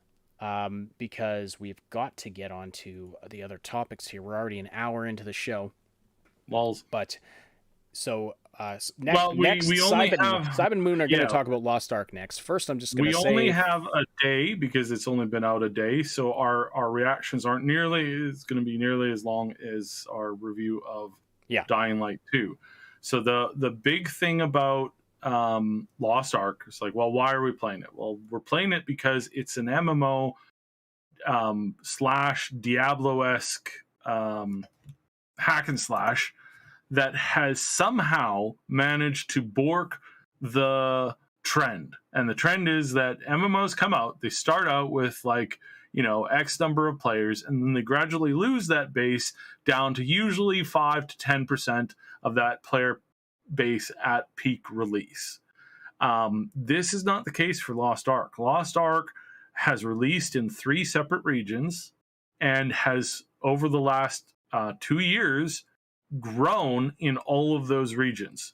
Speaker 2: Because we've got to get on to the other topics here. We're already an hour into the show.
Speaker 1: Walls.
Speaker 2: But, so,
Speaker 1: next, we only have...
Speaker 2: Cyber and Moon are going to talk about Lost Ark next. First, I'm just going to say...
Speaker 1: We only have a day, because it's only been out a day, so our reactions aren't going to be nearly as long as our review of Dying Light 2. So the big thing about Lost Ark is like, well, why are we playing it? Well, we're playing it because it's an MMO / Diablo-esque hack and slash that has somehow managed to bork the trend. And the trend is that MMOs come out, they start out with like, X number of players, and then they gradually lose that base down to usually 5 to 10% of that player base at peak release. This is not the case for Lost Ark. Lost Ark has released in 3 separate regions and has, over the last 2 years, grown in all of those regions.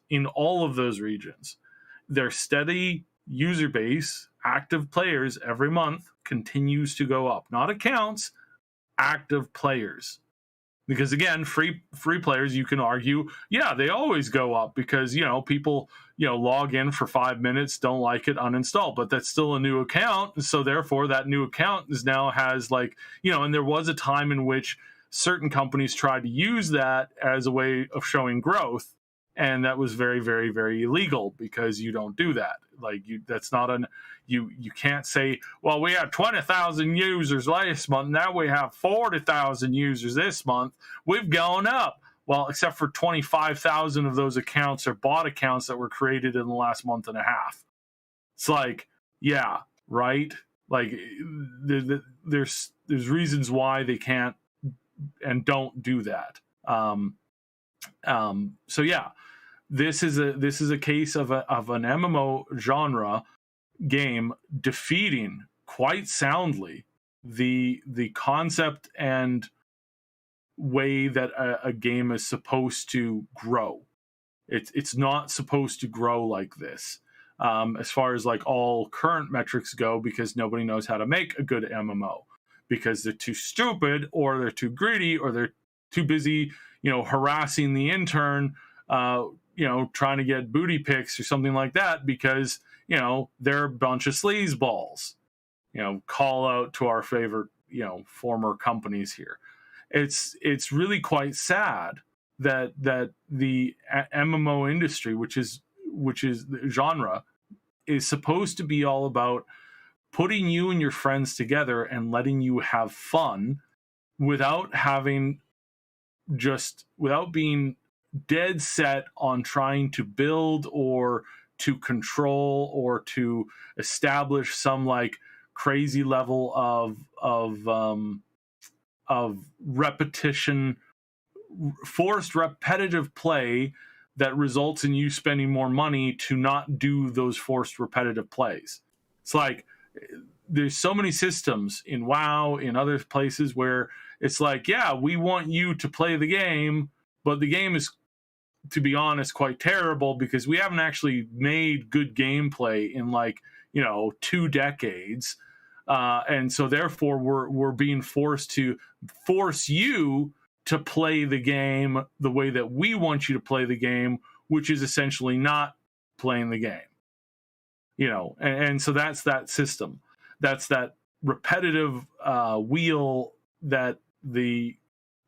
Speaker 1: Their steady user base, active players every month, continues to go up. Not accounts, active players. Because again, free players, you can argue, they always go up because, people, log in for 5 minutes, don't like it, uninstall. But that's still a new account. So therefore, that new account has like, and there was a time in which certain companies tried to use that as a way of showing growth. And that was very, very, very illegal, because you don't do that. Like, that's not you can't say, well, we had 20,000 users last month, now we have 40,000 users this month. We've gone up. Well, except for 25,000 of those accounts are bot accounts that were created in the last month and a half. It's like, yeah, right? Like, there's reasons why they can't and don't do that. So yeah, this is a case of an MMO genre game defeating quite soundly the concept and way that a game is supposed to grow. It's not supposed to grow like this, as far as like all current metrics go, because nobody knows how to make a good MMO because they're too stupid, or they're too greedy, or they're too busy, harassing the intern, trying to get booty pics or something like that, because they're a bunch of sleazeballs. Call out to our favorite former companies here. It's really quite sad that the MMO industry, which is the genre, is supposed to be all about putting you and your friends together and letting you have fun without being dead set on trying to build or to control or to establish some like crazy level of repetition, forced repetitive play that results in you spending more money to not do those forced repetitive plays. It's like there's so many systems in WoW, in other places, where it's like, yeah, we want you to play the game, but the game is, to be honest, quite terrible because we haven't actually made good gameplay in 2 decades. And so therefore we're being forced to force you to play the game the way that we want you to play the game, which is essentially not playing the game. And so that's that system. That's that repetitive wheel that the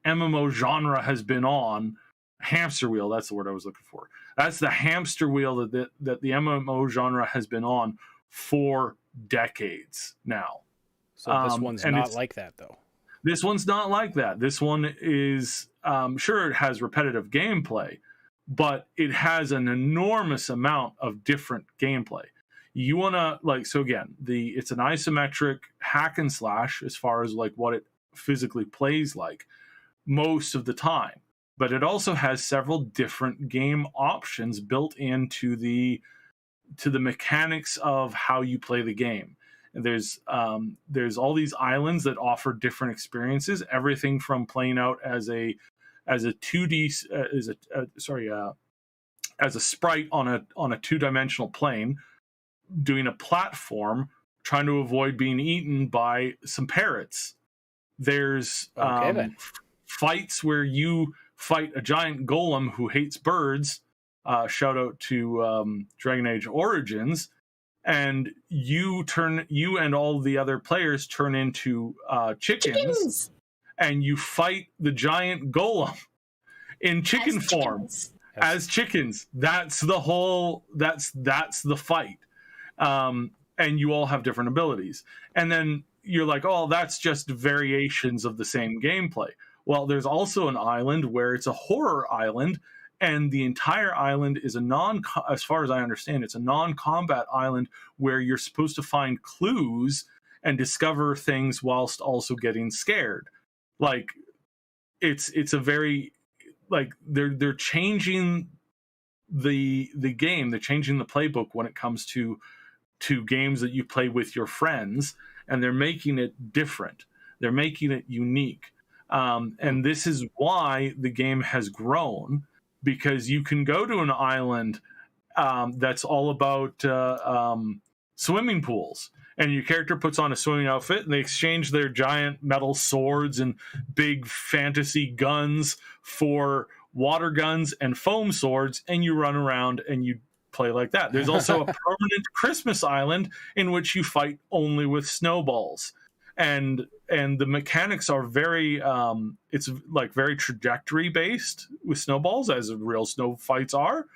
Speaker 1: MMO genre has been on. Hamster wheel, that's the word I was looking for. That's the hamster wheel that the MMO genre has been on for decades now.
Speaker 2: So this one's not like that, though.
Speaker 1: This one's not like that. This one is, sure, it has repetitive gameplay, but it has an enormous amount of different gameplay. You want to, so again, it's an isometric hack and slash as far as what it physically plays like most of the time. But it also has several different game options built into the mechanics of how you play the game. And there's all these islands that offer different experiences. Everything from playing out as a 2D as a sprite on a 2-dimensional plane, doing a platform, trying to avoid being eaten by some parrots. There's fights where you fight a giant golem who hates birds. Shout out to Dragon Age Origins. And you and all the other players turn into chickens, and you fight the giant golem in chicken form as chickens. That's the fight. And you all have different abilities. And then you're like, oh, that's just variations of the same gameplay. Well, there's also an island where it's a horror island, and the entire island is as far as I understand, it's a non-combat island where you're supposed to find clues and discover things whilst also getting scared. It's a very, they're changing the game. They're changing the playbook when it comes to games that you play with your friends, and they're making it different. They're making it unique. And this is why the game has grown, because you can go to an island that's all about swimming pools, and your character puts on a swimming outfit, and they exchange their giant metal swords and big fantasy guns for water guns and foam swords, and you run around and you play like that. There's also a permanent Christmas island in which you fight only with snowballs. And the mechanics are very it's very trajectory based with snowballs, as real snow fights are.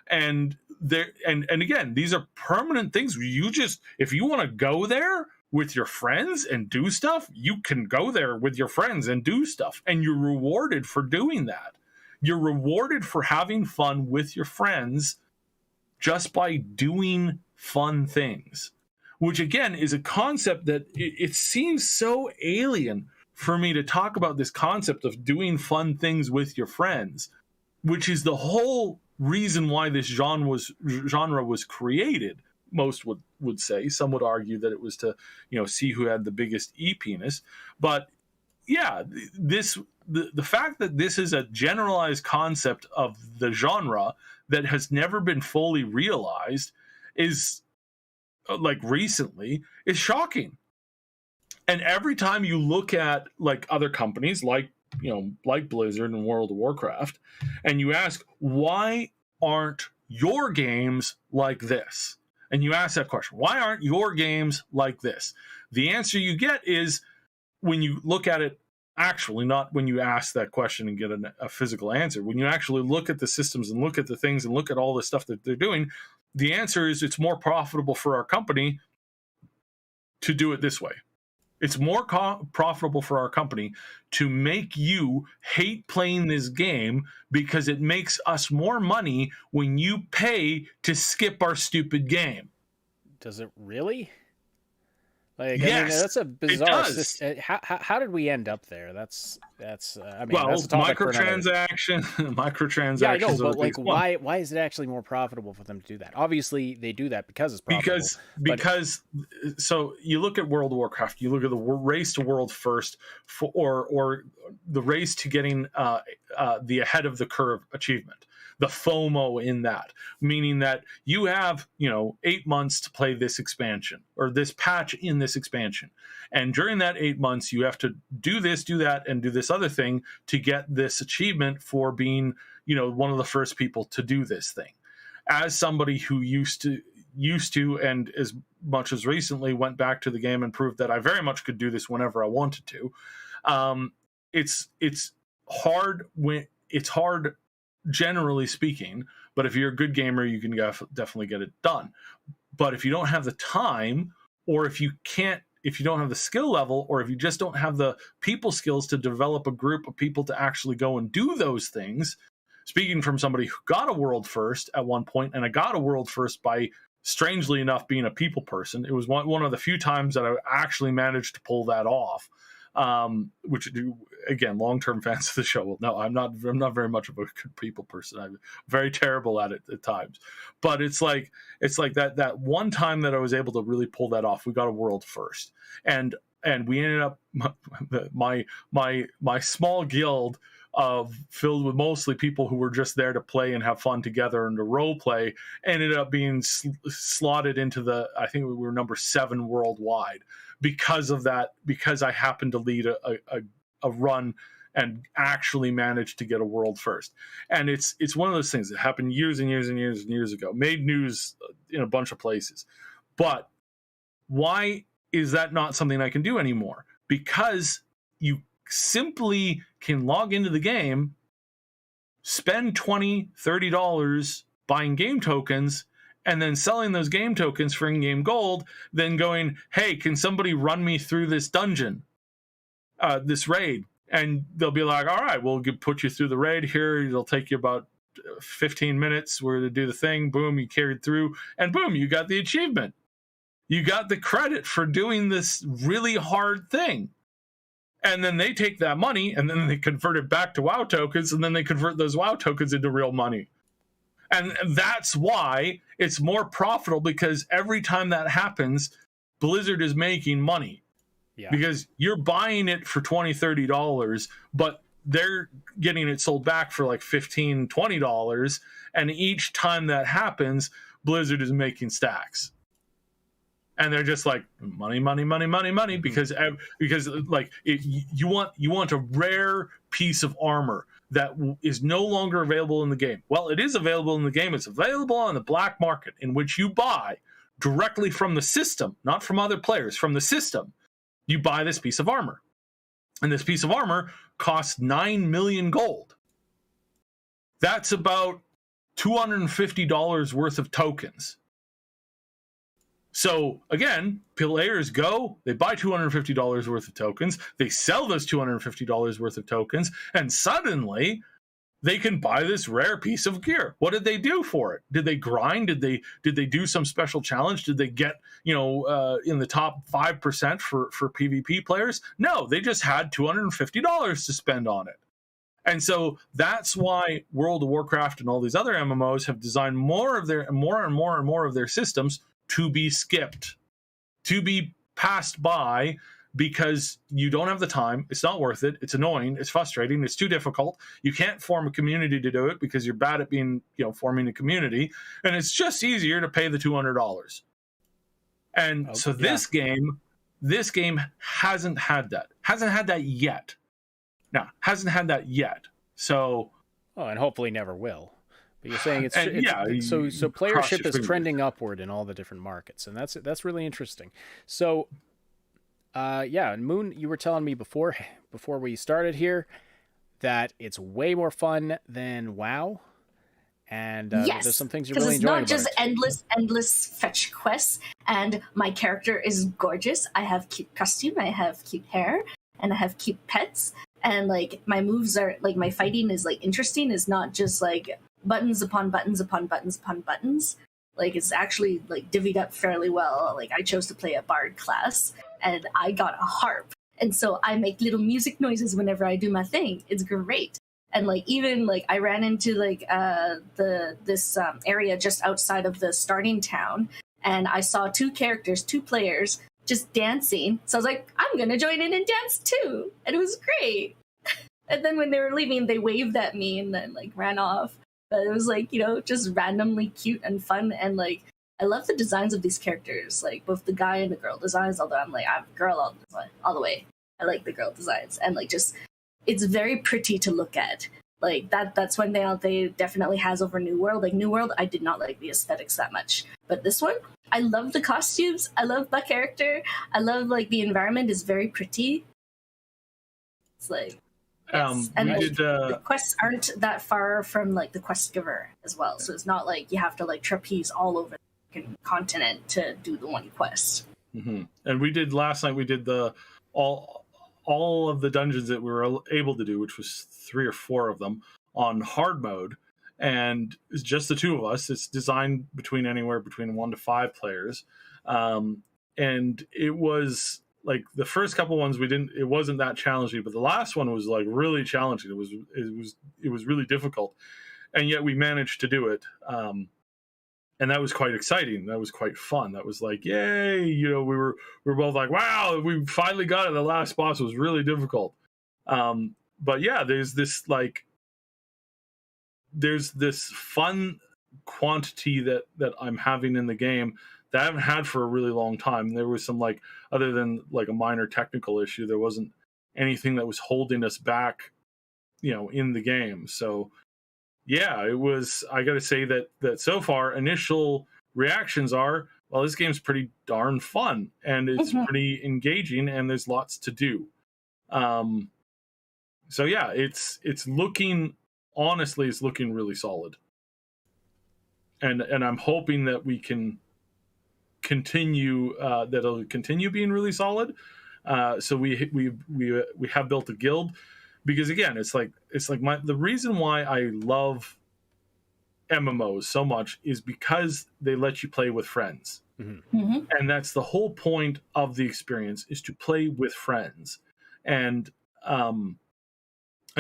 Speaker 1: And again, these are permanent things. If you want to go there with your friends and do stuff, you can go there with your friends and do stuff, and you're rewarded for doing that. You're rewarded for having fun with your friends just by doing fun things. Which, again, is a concept that it seems so alien for me to talk about, this concept of doing fun things with your friends, which is the whole reason why this genre was created. most would say. Some would argue that it was to, see who had the biggest e-penis. But yeah, the fact that this is a generalized concept of the genre that has never been fully realized is, like, recently, is shocking. And every time you look at, like, other companies like Blizzard and World of Warcraft, and you ask, why aren't your games like this? And you ask that question, why aren't your games like this? The answer you get is, when you look at it, actually, not when you ask that question and get a physical answer, when you actually look at the systems and look at the things and look at all the stuff that they're doing, the answer is it's more profitable for our company to do it this way. It's more profitable for our company to make you hate playing this game because it makes us more money when you pay to skip our stupid game.
Speaker 2: Does it really? Like,
Speaker 1: yes,
Speaker 2: I mean, that's a bizarre system. How did we end up there? That's I mean, that's a topic
Speaker 1: microtransactions.
Speaker 2: Yeah, I know, but like, why is it actually more profitable for them to do that? Obviously, they do that because it's profitable.
Speaker 1: Because so you look at World of Warcraft, you look at the race to world first, or the race to getting the ahead of the curve achievement. The FOMO in that, meaning that you have 8 months to play this expansion or this patch in this expansion, and during that 8 months you have to do this, do that, and do this other thing to get this achievement for being one of the first people to do this thing. As somebody who used to and as much as recently went back to the game and proved that I very much could do this whenever I wanted to, it's hard generally speaking, but if you're a good gamer, you can definitely get it done. But if you don't have the time, or if you don't have the skill level, or if you just don't have the people skills to develop a group of people to actually go and do those things, speaking from somebody who got a world first at one point, and I got a world first by, strangely enough, being a people person. It was one of the few times that I actually managed to pull that off. Which, again, long-term fans of the show will know I'm not very much of a good people person. I'm very terrible at it at times. But it's like that one time that I was able to really pull that off. We got a world first, and we ended up my small guild filled with mostly people who were just there to play and have fun together and to role play, ended up being slotted into I think we were number 7 worldwide. Because of that, because I happened to lead a run and actually managed to get a world first. And it's one of those things that happened years and years and years and years ago, made news in a bunch of places. But why is that not something I can do anymore? Because you simply can log into the game, spend $20, $30 buying game tokens, and then selling those game tokens for in-game gold, then going, hey, can somebody run me through this dungeon, this raid? And they'll be like, all right, we'll put you through the raid here. It'll take you about 15 minutes. We're to do the thing. Boom, you carried through. And boom, you got the achievement. You got the credit for doing this really hard thing. And then they take that money, and then they convert it back to WoW tokens, and then they convert those WoW tokens into real money. And that's why it's more profitable, because every time that happens, Blizzard is making money. Yeah. Because you're buying it for $20, $30, but they're getting it sold back for like $15, $20. And each time that happens, Blizzard is making stacks. And they're just like, money, money, money, money, money, because like you want a rare piece of armor that is no longer available in the game. Well, it is available in the game. It's available on the black market, in which you buy directly from the system, not from other players, from the system. You buy this piece of armor. And this piece of armor costs 9 million gold. That's about $250 worth of tokens. So again, players go, they buy $250 worth of tokens, they sell those $250 worth of tokens, and suddenly they can buy this rare piece of gear. What did they do for it? Did they grind? Did they do some special challenge? Did they get in the top 5% for PvP players? No, they just had $250 to spend on it. And so that's why World of Warcraft and all these other MMOs have designed more and more of their systems to be skipped, to be passed by, because you don't have the time. It's not worth it. It's annoying. It's frustrating. It's too difficult. You can't form a community to do it because you're bad at being, forming a community. And it's just easier to pay the $200. And this game hasn't had that. Hasn't had that yet. No, hasn't had that yet. So.
Speaker 2: Oh, and hopefully never will. But you're saying so playership is trending upward in all the different markets, and that's really interesting. So. And Moon, you were telling me before we started here that it's way more fun than WoW, and
Speaker 8: yes,
Speaker 2: there's some things you're really enjoying about it.
Speaker 8: Because it's not just endless fetch quests, and my character is gorgeous. I have cute costume, I have cute hair, and I have cute pets, and like my moves are like my fighting is like interesting. It's not just like buttons upon buttons upon buttons upon buttons. Like it's actually like divvied up fairly well. Like I chose to play a bard class, and I got a harp, and so I make little music noises whenever I do my thing. It's great. And like even like I ran into like this area just outside of the starting town, and I saw two players just dancing. So I was like, I'm gonna join in and dance too, and it was great. And then when they were leaving, they waved at me and then like ran off. But it was like, just randomly cute and fun. And like, I love the designs of these characters, like both the guy and the girl designs, although I'm a girl all the way. I like the girl designs. And like, just, it's very pretty to look at. Like that's one thing they definitely has over New World. Like New World, I did not like the aesthetics that much. But this one, I love the costumes. I love my character. I love like the environment is very pretty. It's like, yes. And the quests aren't that far from like the quest giver as well, so it's not like you have to like trapeze all over the continent to do the one quest.
Speaker 1: Mm-hmm. And we did last night. We did all of the dungeons that we were able to do, which was 3 or 4 of them on hard mode, and it's just the 2 of us. It's designed anywhere between 1 to 5 players, and it was. Like the first couple ones it wasn't that challenging, but the last one was like really challenging. It was really difficult, and yet we managed to do it. And that was quite exciting. That was quite fun. That was like, yay! We were both like, wow, we finally got it. The last boss was really difficult. But yeah, there's this fun quantity that I'm having in the game that I haven't had for a really long time. There was some like, other than like a minor technical issue, there wasn't anything that was holding us back, in the game. So yeah, it was, I got to say that so far initial reactions are, well, this game's pretty darn fun and it's pretty engaging and there's lots to do. So yeah, it's looking really solid. And I'm hoping that we can continue that it'll continue being really solid. So we have built a guild, because again, it's like the reason why I love MMOs so much is because they let you play with friends. And that's the whole point of the experience, is to play with friends. And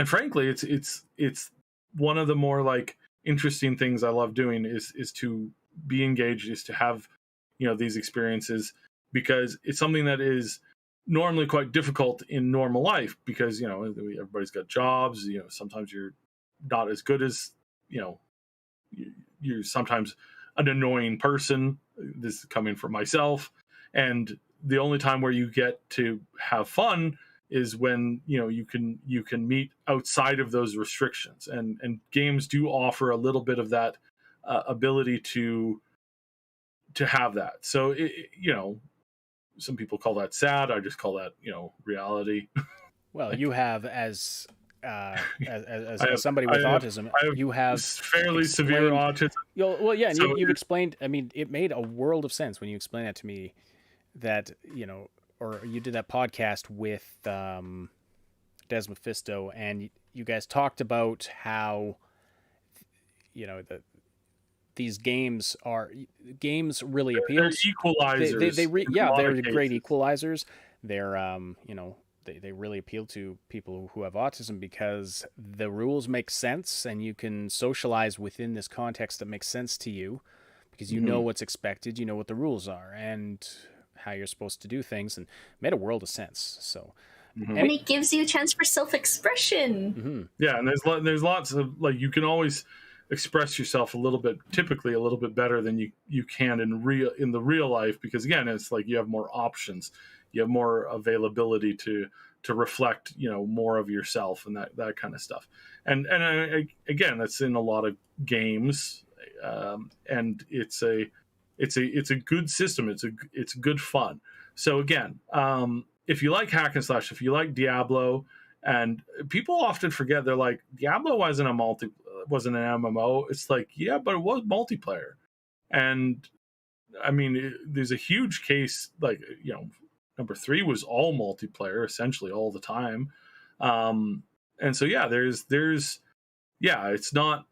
Speaker 1: frankly, it's one of the more like interesting things I love doing is to be engaged, is to have these experiences, because it's something that is normally quite difficult in normal life, because everybody's got jobs. Sometimes you're not as good as you're sometimes an annoying person. This is coming from myself, and the only time where you get to have fun is when you can meet outside of those restrictions, and games do offer a little bit of that ability to have that. So some people call that sad. I just call that reality. Well,
Speaker 2: you have as somebody with autism, you have
Speaker 1: fairly severe autism.
Speaker 2: Well, yeah, and so you've explained. I mean, it made a world of sense when you explained that to me. That or you did that podcast with Des Mephisto, and you guys talked about how these games really appeal.
Speaker 1: They're equalizers.
Speaker 2: They're great equalizers. They're they really appeal to people who have autism, because the rules make sense and you can socialize within this context that makes sense to you. because you know what's expected, you know what the rules are, and how you're supposed to do things, and made a world of sense. So,
Speaker 8: and it gives you a chance for self-expression.
Speaker 1: Yeah, and there's lots of, like, you can always express yourself typically a little bit better than you can in the real life, because again, it's like you have more options, you have more availability to reflect, more of yourself and that kind of stuff. And again, that's in a lot of games, and it's a good system. It's good fun. So again, if you like hack and slash, if you like Diablo, and people often forget, they're like, Diablo wasn't an MMO. It's like, yeah, but it was multiplayer. And I mean, there's a huge case, like, number 3 was all multiplayer essentially all the time. And so, yeah, it's not,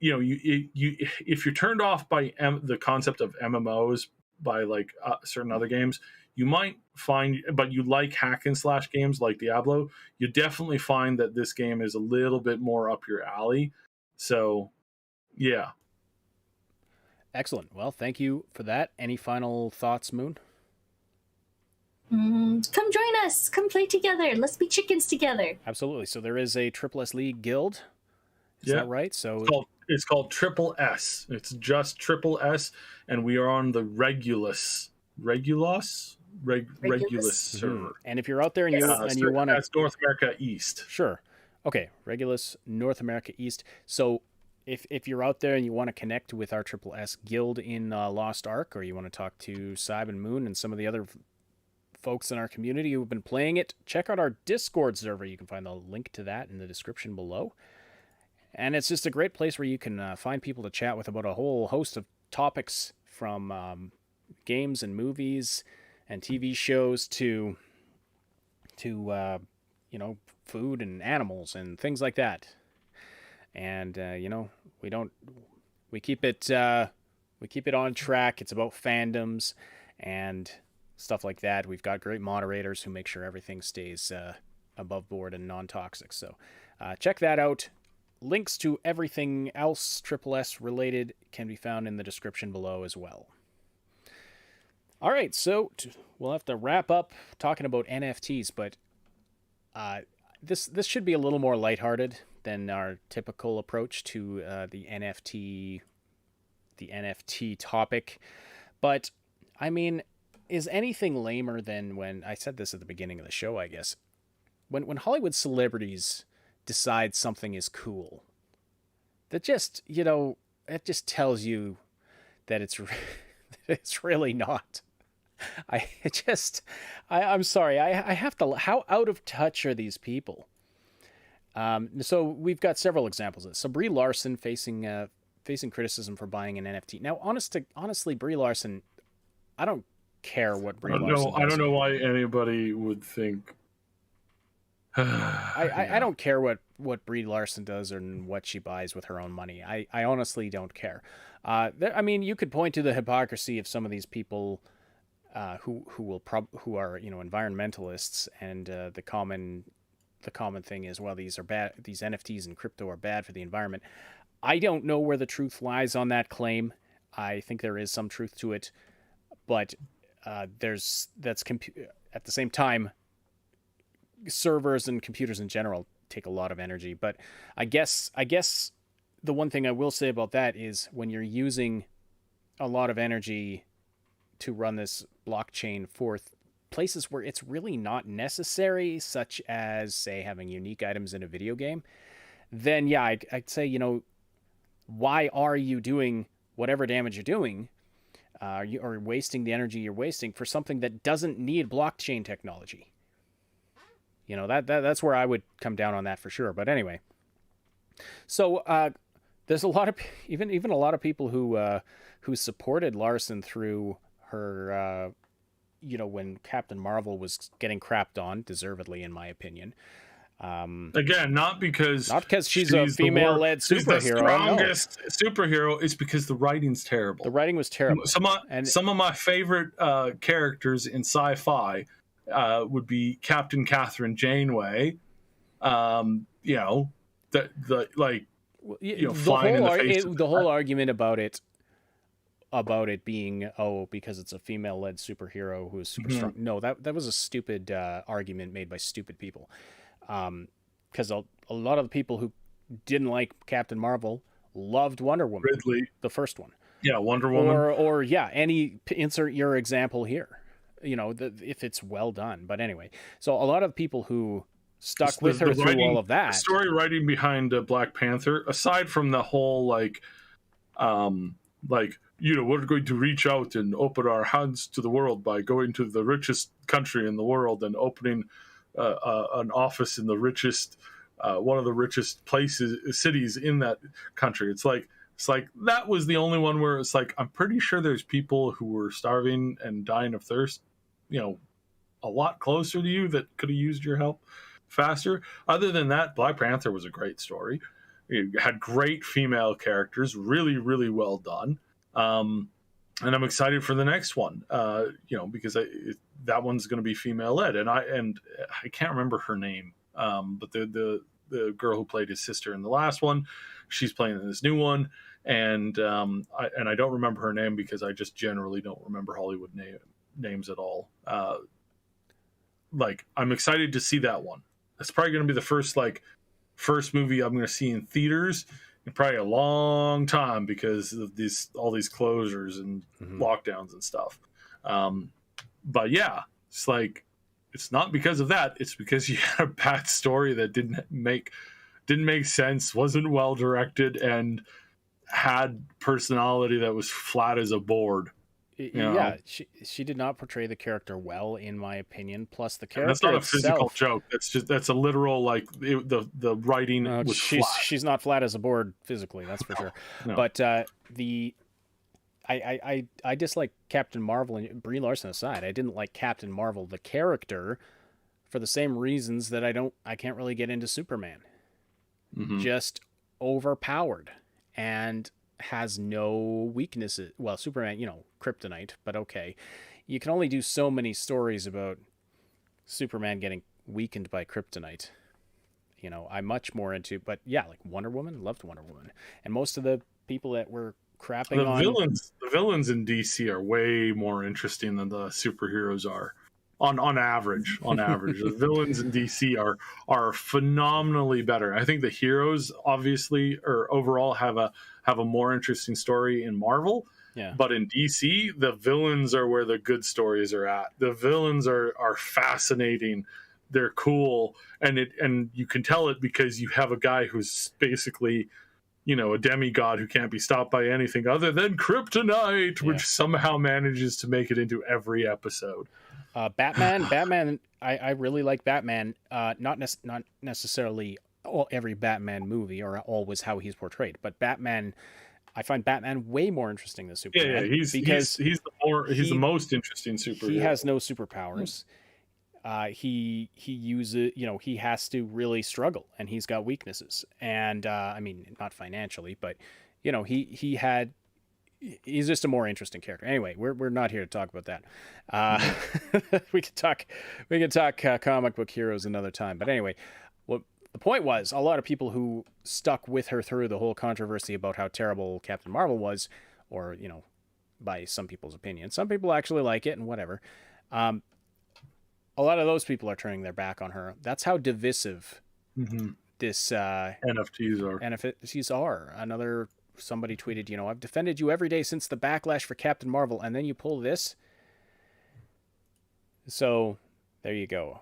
Speaker 1: if you're turned off by the concept of MMOs by like certain other games, you might find, but you like hack and slash games like Diablo, you definitely find that this game is a little bit more up your alley. So, yeah.
Speaker 2: Excellent. Well, thank you for that. Any final thoughts, Moon?
Speaker 8: Come join us. Come play together. Let's be chickens together.
Speaker 2: Absolutely. So there is a Triple S League guild. Is that right? So
Speaker 1: it's called Triple S. It's just Triple S, and we are on the Regulus server.
Speaker 2: And if you're out there and you want to,
Speaker 1: that's North America East.
Speaker 2: Sure. Okay, Regulus North America East. So if you're out there and you want to connect with our Triple S guild in Lost Ark, or you want to talk to Cyb and Moon and some of the other folks in our community who've been playing it, check out our Discord server. You can find the link to that in the description below. And it's just a great place where you can find people to chat with about a whole host of topics, from games and movies and TV shows to food and animals and things like that. And we keep it on track. It's about fandoms and stuff like that. We've got great moderators who make sure everything stays above board and non-toxic. So check that out. Links to everything else Triple S related can be found in the description below as well. All right, so we'll have to wrap up talking about NFTs, but this should be a little more lighthearted than our typical approach to the NFT topic. But I mean, is anything lamer than when I said this at the beginning of the show? I guess when Hollywood celebrities decide something is cool, that just it just tells you that it's really not. I'm sorry. I have to. How out of touch are these people? So we've got several examples of this. So Brie Larson facing criticism for buying an NFT. Now, honestly, Brie Larson, I don't care what Brie Larson does.
Speaker 1: I don't know why anybody would think.
Speaker 2: I don't care what Brie Larson does and what she buys with her own money. I honestly don't care. I mean, you could point to the hypocrisy of some of these people who are environmentalists, and the common thing is, well, these are bad. These NFTs and crypto are bad for the environment. I don't know where the truth lies on that claim. I think there is some truth to it, but at the same time, servers and computers in general take a lot of energy. But I guess the one thing I will say about that is, when you're using a lot of energy to run this blockchain for places where it's really not necessary, such as, say, having unique items in a video game, then yeah, I'd say, why are you doing whatever damage you're doing, or wasting the energy you're wasting for something that doesn't need blockchain technology? That's where I would come down on that for sure. But anyway, so there's a lot of even a lot of people who supported Larson through her, when Captain Marvel was getting crapped on, deservedly in my opinion.
Speaker 1: Again, not because
Speaker 2: she's a female-led superhero.
Speaker 1: She's the strongest superhero. It's because the writing's terrible.
Speaker 2: The writing was terrible.
Speaker 1: Some of my favorite characters in sci-fi would be Captain Catherine Janeway. Flying in the face.
Speaker 2: The whole argument about it about it being, because it's a female-led superhero who is super strong. No, that was a stupid argument made by stupid people. Because a lot of the people who didn't like Captain Marvel loved Wonder Woman.
Speaker 1: Ridley.
Speaker 2: The first one.
Speaker 1: Yeah, Wonder Woman.
Speaker 2: Or insert your example here. If it's well done. But anyway, so a lot of people who stuck with her through all of that.
Speaker 1: The story writing behind Black Panther, aside from the whole we're going to reach out and open our hands to the world by going to the richest country in the world and opening an office in the richest, one of the richest cities in that country. It's like that was the only one where it's like, I'm pretty sure there's people who were starving and dying of thirst, a lot closer to you that could have used your help faster. Other than that, Black Panther was a great story. It had great female characters, really, really well done. And I'm excited for the next one, because that one's going to be female led. And I can't remember her name, but the girl who played his sister in the last one, she's playing in this new one. And I don't remember her name because I just generally don't remember Hollywood names at all. I'm excited to see that one. That's probably going to be the first movie I'm going to see in theaters in probably a long time because of all these closures and lockdowns and stuff. But yeah, it's not because of that. It's because you had a bad story that didn't make sense, wasn't well directed, and had personality that was flat as a board.
Speaker 2: Yeah, she did not portray the character well, in my opinion. Plus, the character
Speaker 1: that's not
Speaker 2: itself,
Speaker 1: a physical joke. That's a literal the writing was flat.
Speaker 2: She's not flat as a board physically, that's for sure.
Speaker 1: No.
Speaker 2: But I dislike Captain Marvel, and Brie Larson aside, I didn't like Captain Marvel the character for the same reasons that I can't really get into Superman. Just overpowered and has no weaknesses. Well, Superman, kryptonite, but okay. You can only do so many stories about Superman getting weakened by kryptonite. I'm much more into, but yeah, like Wonder Woman, loved Wonder Woman. And most of the people that were crapping
Speaker 1: the villains in DC are way more interesting than the superheroes are. On average, the villains in DC are phenomenally better. I think the heroes obviously or overall have a more interesting story in Marvel.
Speaker 2: Yeah.
Speaker 1: But in DC, the villains are where the good stories are at. The villains are fascinating. They're cool, and you can tell it because you have a guy who's basically, a demigod who can't be stopped by anything other than kryptonite, which somehow manages to make it into every episode.
Speaker 2: Batman. I really like Batman. Not necessarily every Batman movie or always how he's portrayed, but Batman. I find Batman way more interesting than Superman.
Speaker 1: Yeah, he's the most interesting superhero.
Speaker 2: He has no superpowers. He uses, he has to really struggle, and he's got weaknesses. And not financially, but he's just a more interesting character. Anyway, we're not here to talk about that. We could talk comic book heroes another time. But anyway, the point was, a lot of people who stuck with her through the whole controversy about how terrible Captain Marvel was, or by some people's opinion, some people actually like it and whatever. A lot of those people are turning their back on her. That's how divisive this
Speaker 1: NFTs are.
Speaker 2: NFTs are. Somebody tweeted, I've defended you every day since the backlash for Captain Marvel, and then you pull this. So there you go.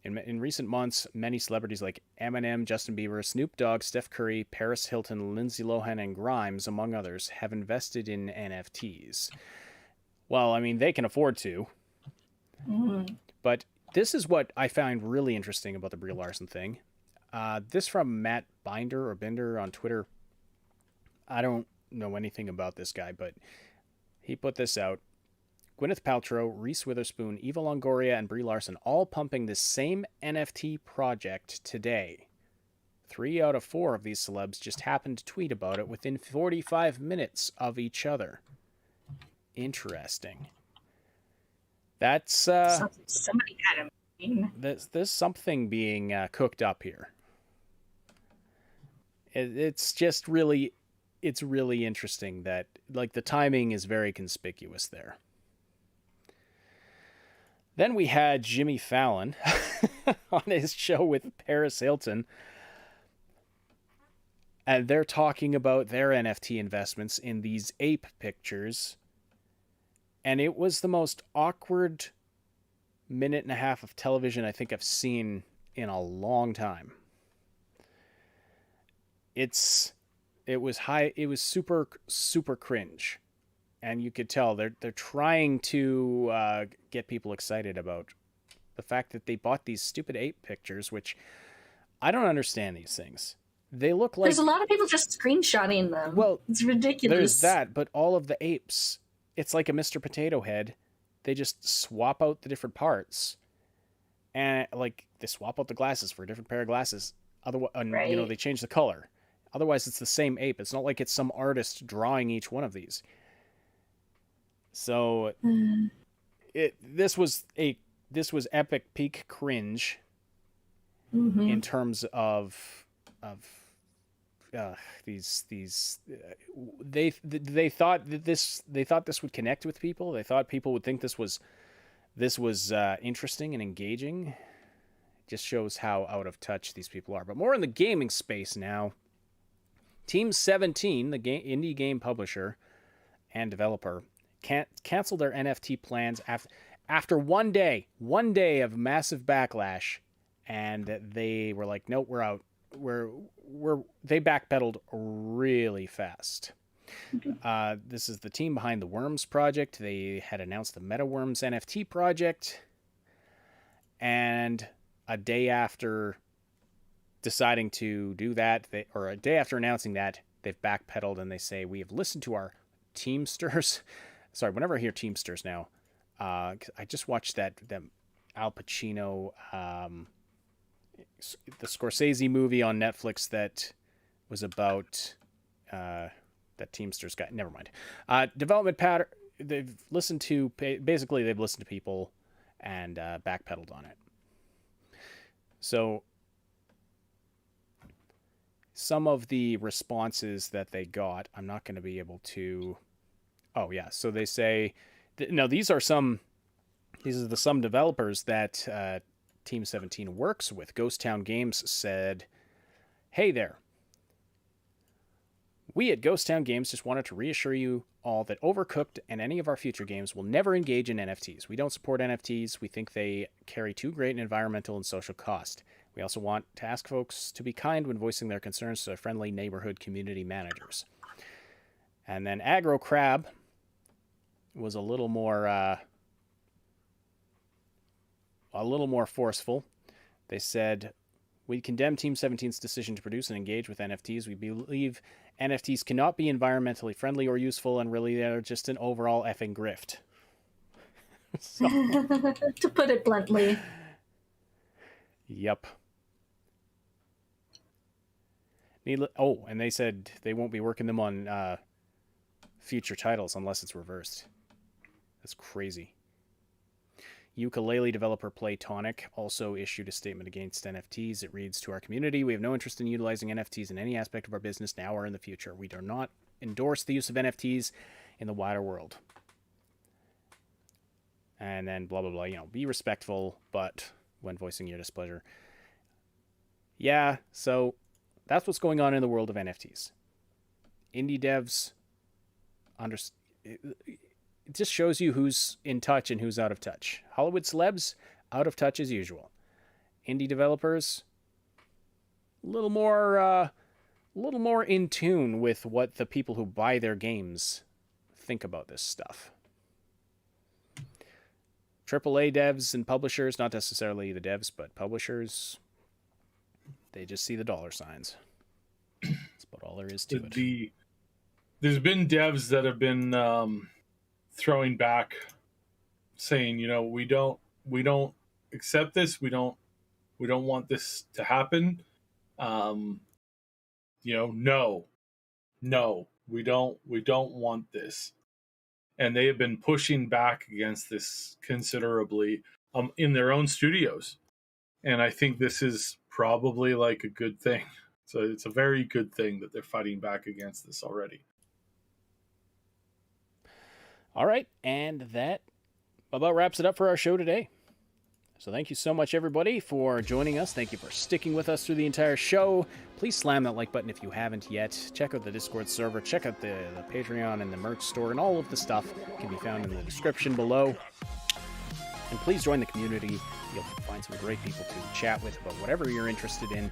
Speaker 2: In recent months, many celebrities like Eminem, Justin Bieber, Snoop Dogg, Steph Curry, Paris Hilton, Lindsay Lohan, and Grimes, among others, have invested in NFTs. Well, they can afford to. But this is what I find really interesting about the Brie Larson thing. This from Matt Binder on Twitter. I don't know anything about this guy, but he put this out. Gwyneth Paltrow, Reese Witherspoon, Eva Longoria, and Brie Larson all pumping the same NFT project today. 3 out of 4 of these celebs just happened to tweet about it within 45 minutes of each other. Interesting. That's
Speaker 8: somebody had him.
Speaker 2: There's something being cooked up here. It's just really, it's really interesting that like the timing is very conspicuous there. Then we had Jimmy Fallon on his show with Paris Hilton. And they're talking about their NFT investments in these ape pictures. And it was the most awkward minute and a half of television I think I've seen in a long time. It was super, super cringe. And you could tell they're trying to get people excited about the fact that they bought these stupid ape pictures, which I don't understand these things. They look like...
Speaker 8: There's a lot of people just screenshotting them. Well, it's ridiculous.
Speaker 2: There's that, but all of the apes, it's like a Mr. Potato Head. They just swap out the different parts. And, like, they swap out the glasses for a different pair of glasses. Otherwise,
Speaker 8: right.
Speaker 2: You know, they change the color. Otherwise, it's the same ape. It's not like it's some artist drawing each one of these. So this was epic peak cringe in terms of these they thought that this would connect with people. They thought people would think this was interesting and engaging. It just shows how out of touch these people are. But more in the gaming space now. Team 17, the indie game publisher and developer, canceled their NFT plans after one day of massive backlash, and they were like, nope, we're out. They backpedaled really fast. This is the team behind the Worms project. They had announced the MetaWorms NFT project, and a day after deciding to do that, a day after announcing that, they've backpedaled and they say, we have listened to our Teamsters. Sorry, whenever I hear Teamsters now, I just watched that Al Pacino, the Scorsese movie on Netflix that was about that Teamsters guy. Never mind. Development pattern. They've listened to people and backpedaled on it. So some of the responses that they got, I'm not going to be able to. Oh yeah, so they say, no, these are some developers that Team 17 works with. Ghost Town Games said, "Hey there. We at Ghost Town Games just wanted to reassure you all that Overcooked and any of our future games will never engage in NFTs. We don't support NFTs. We think they carry too great an environmental and social cost. We also want to ask folks to be kind when voicing their concerns to their friendly neighborhood community managers." And then Aggro Crab was a little more forceful. They said, "We condemn Team 17's decision to produce and engage with NFTs. We believe NFTs cannot be environmentally friendly or useful, and really they're just an overall effing grift." So,
Speaker 8: to put it bluntly.
Speaker 2: Yep. And they said they won't be working them on future titles unless it's reversed. That's crazy. Ukulele developer Playtonic also issued a statement against NFTs. It reads, "To our community, we have no interest in utilizing NFTs in any aspect of our business now or in the future. We do not endorse the use of NFTs in the wider world." And then blah, blah, blah, be respectful, but when voicing your displeasure. Yeah, so that's what's going on in the world of NFTs. Indie devs, it just shows you who's in touch and who's out of touch. Hollywood celebs, out of touch as usual. Indie developers, a little more in tune with what the people who buy their games think about this stuff. AAA devs and publishers, not necessarily the devs, but publishers, they just see the dollar signs. That's about all there is to it.
Speaker 1: There's been devs that have been throwing back, saying, we don't accept this. We don't want this to happen. No, we don't want this. And they have been pushing back against this considerably in their own studios. And I think this is probably like a good thing. So it's a very good thing that they're fighting back against this already.
Speaker 2: All right, and that about wraps it up for our show today. So thank you so much, everybody, for joining us. Thank you for sticking with us through the entire show. Please slam that like button if you haven't yet. Check out the Discord server. Check out the Patreon and the merch store, and all of the stuff can be found in the description below. And please join the community. You'll find some great people to chat with about whatever you're interested in.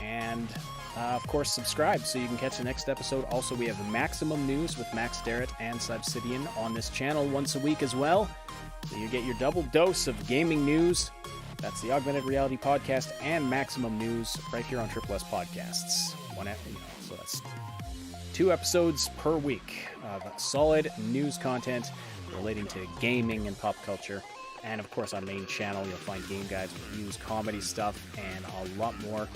Speaker 2: And, of course, subscribe so you can catch the next episode. Also, we have Maximum News with Max Darrett and Obsidian on this channel once a week as well. So you get your double dose of gaming news. That's the Augmented Reality Podcast and Maximum News right here on Triple S Podcasts. So that's 2 episodes per week of solid news content relating to gaming and pop culture. And of course, on the main channel, you'll find game guides, reviews, comedy stuff, and a lot more.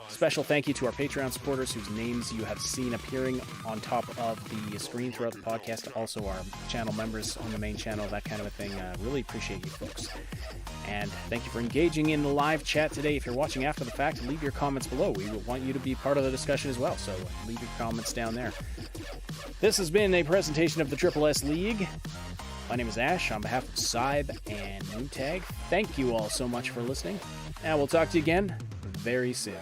Speaker 2: Special thank you to our Patreon supporters whose names you have seen appearing on top of the screen throughout the podcast. Also, our channel members on the main channel, that kind of a thing. Really appreciate you folks. And thank you for engaging in the live chat today. If you're watching after the fact, leave your comments below. We want you to be part of the discussion as well, so leave your comments down there. This has been a presentation of the Triple S League. My name is Ash. On behalf of Cybe and Mootag, thank you all so much for listening, and we'll talk to you again very soon.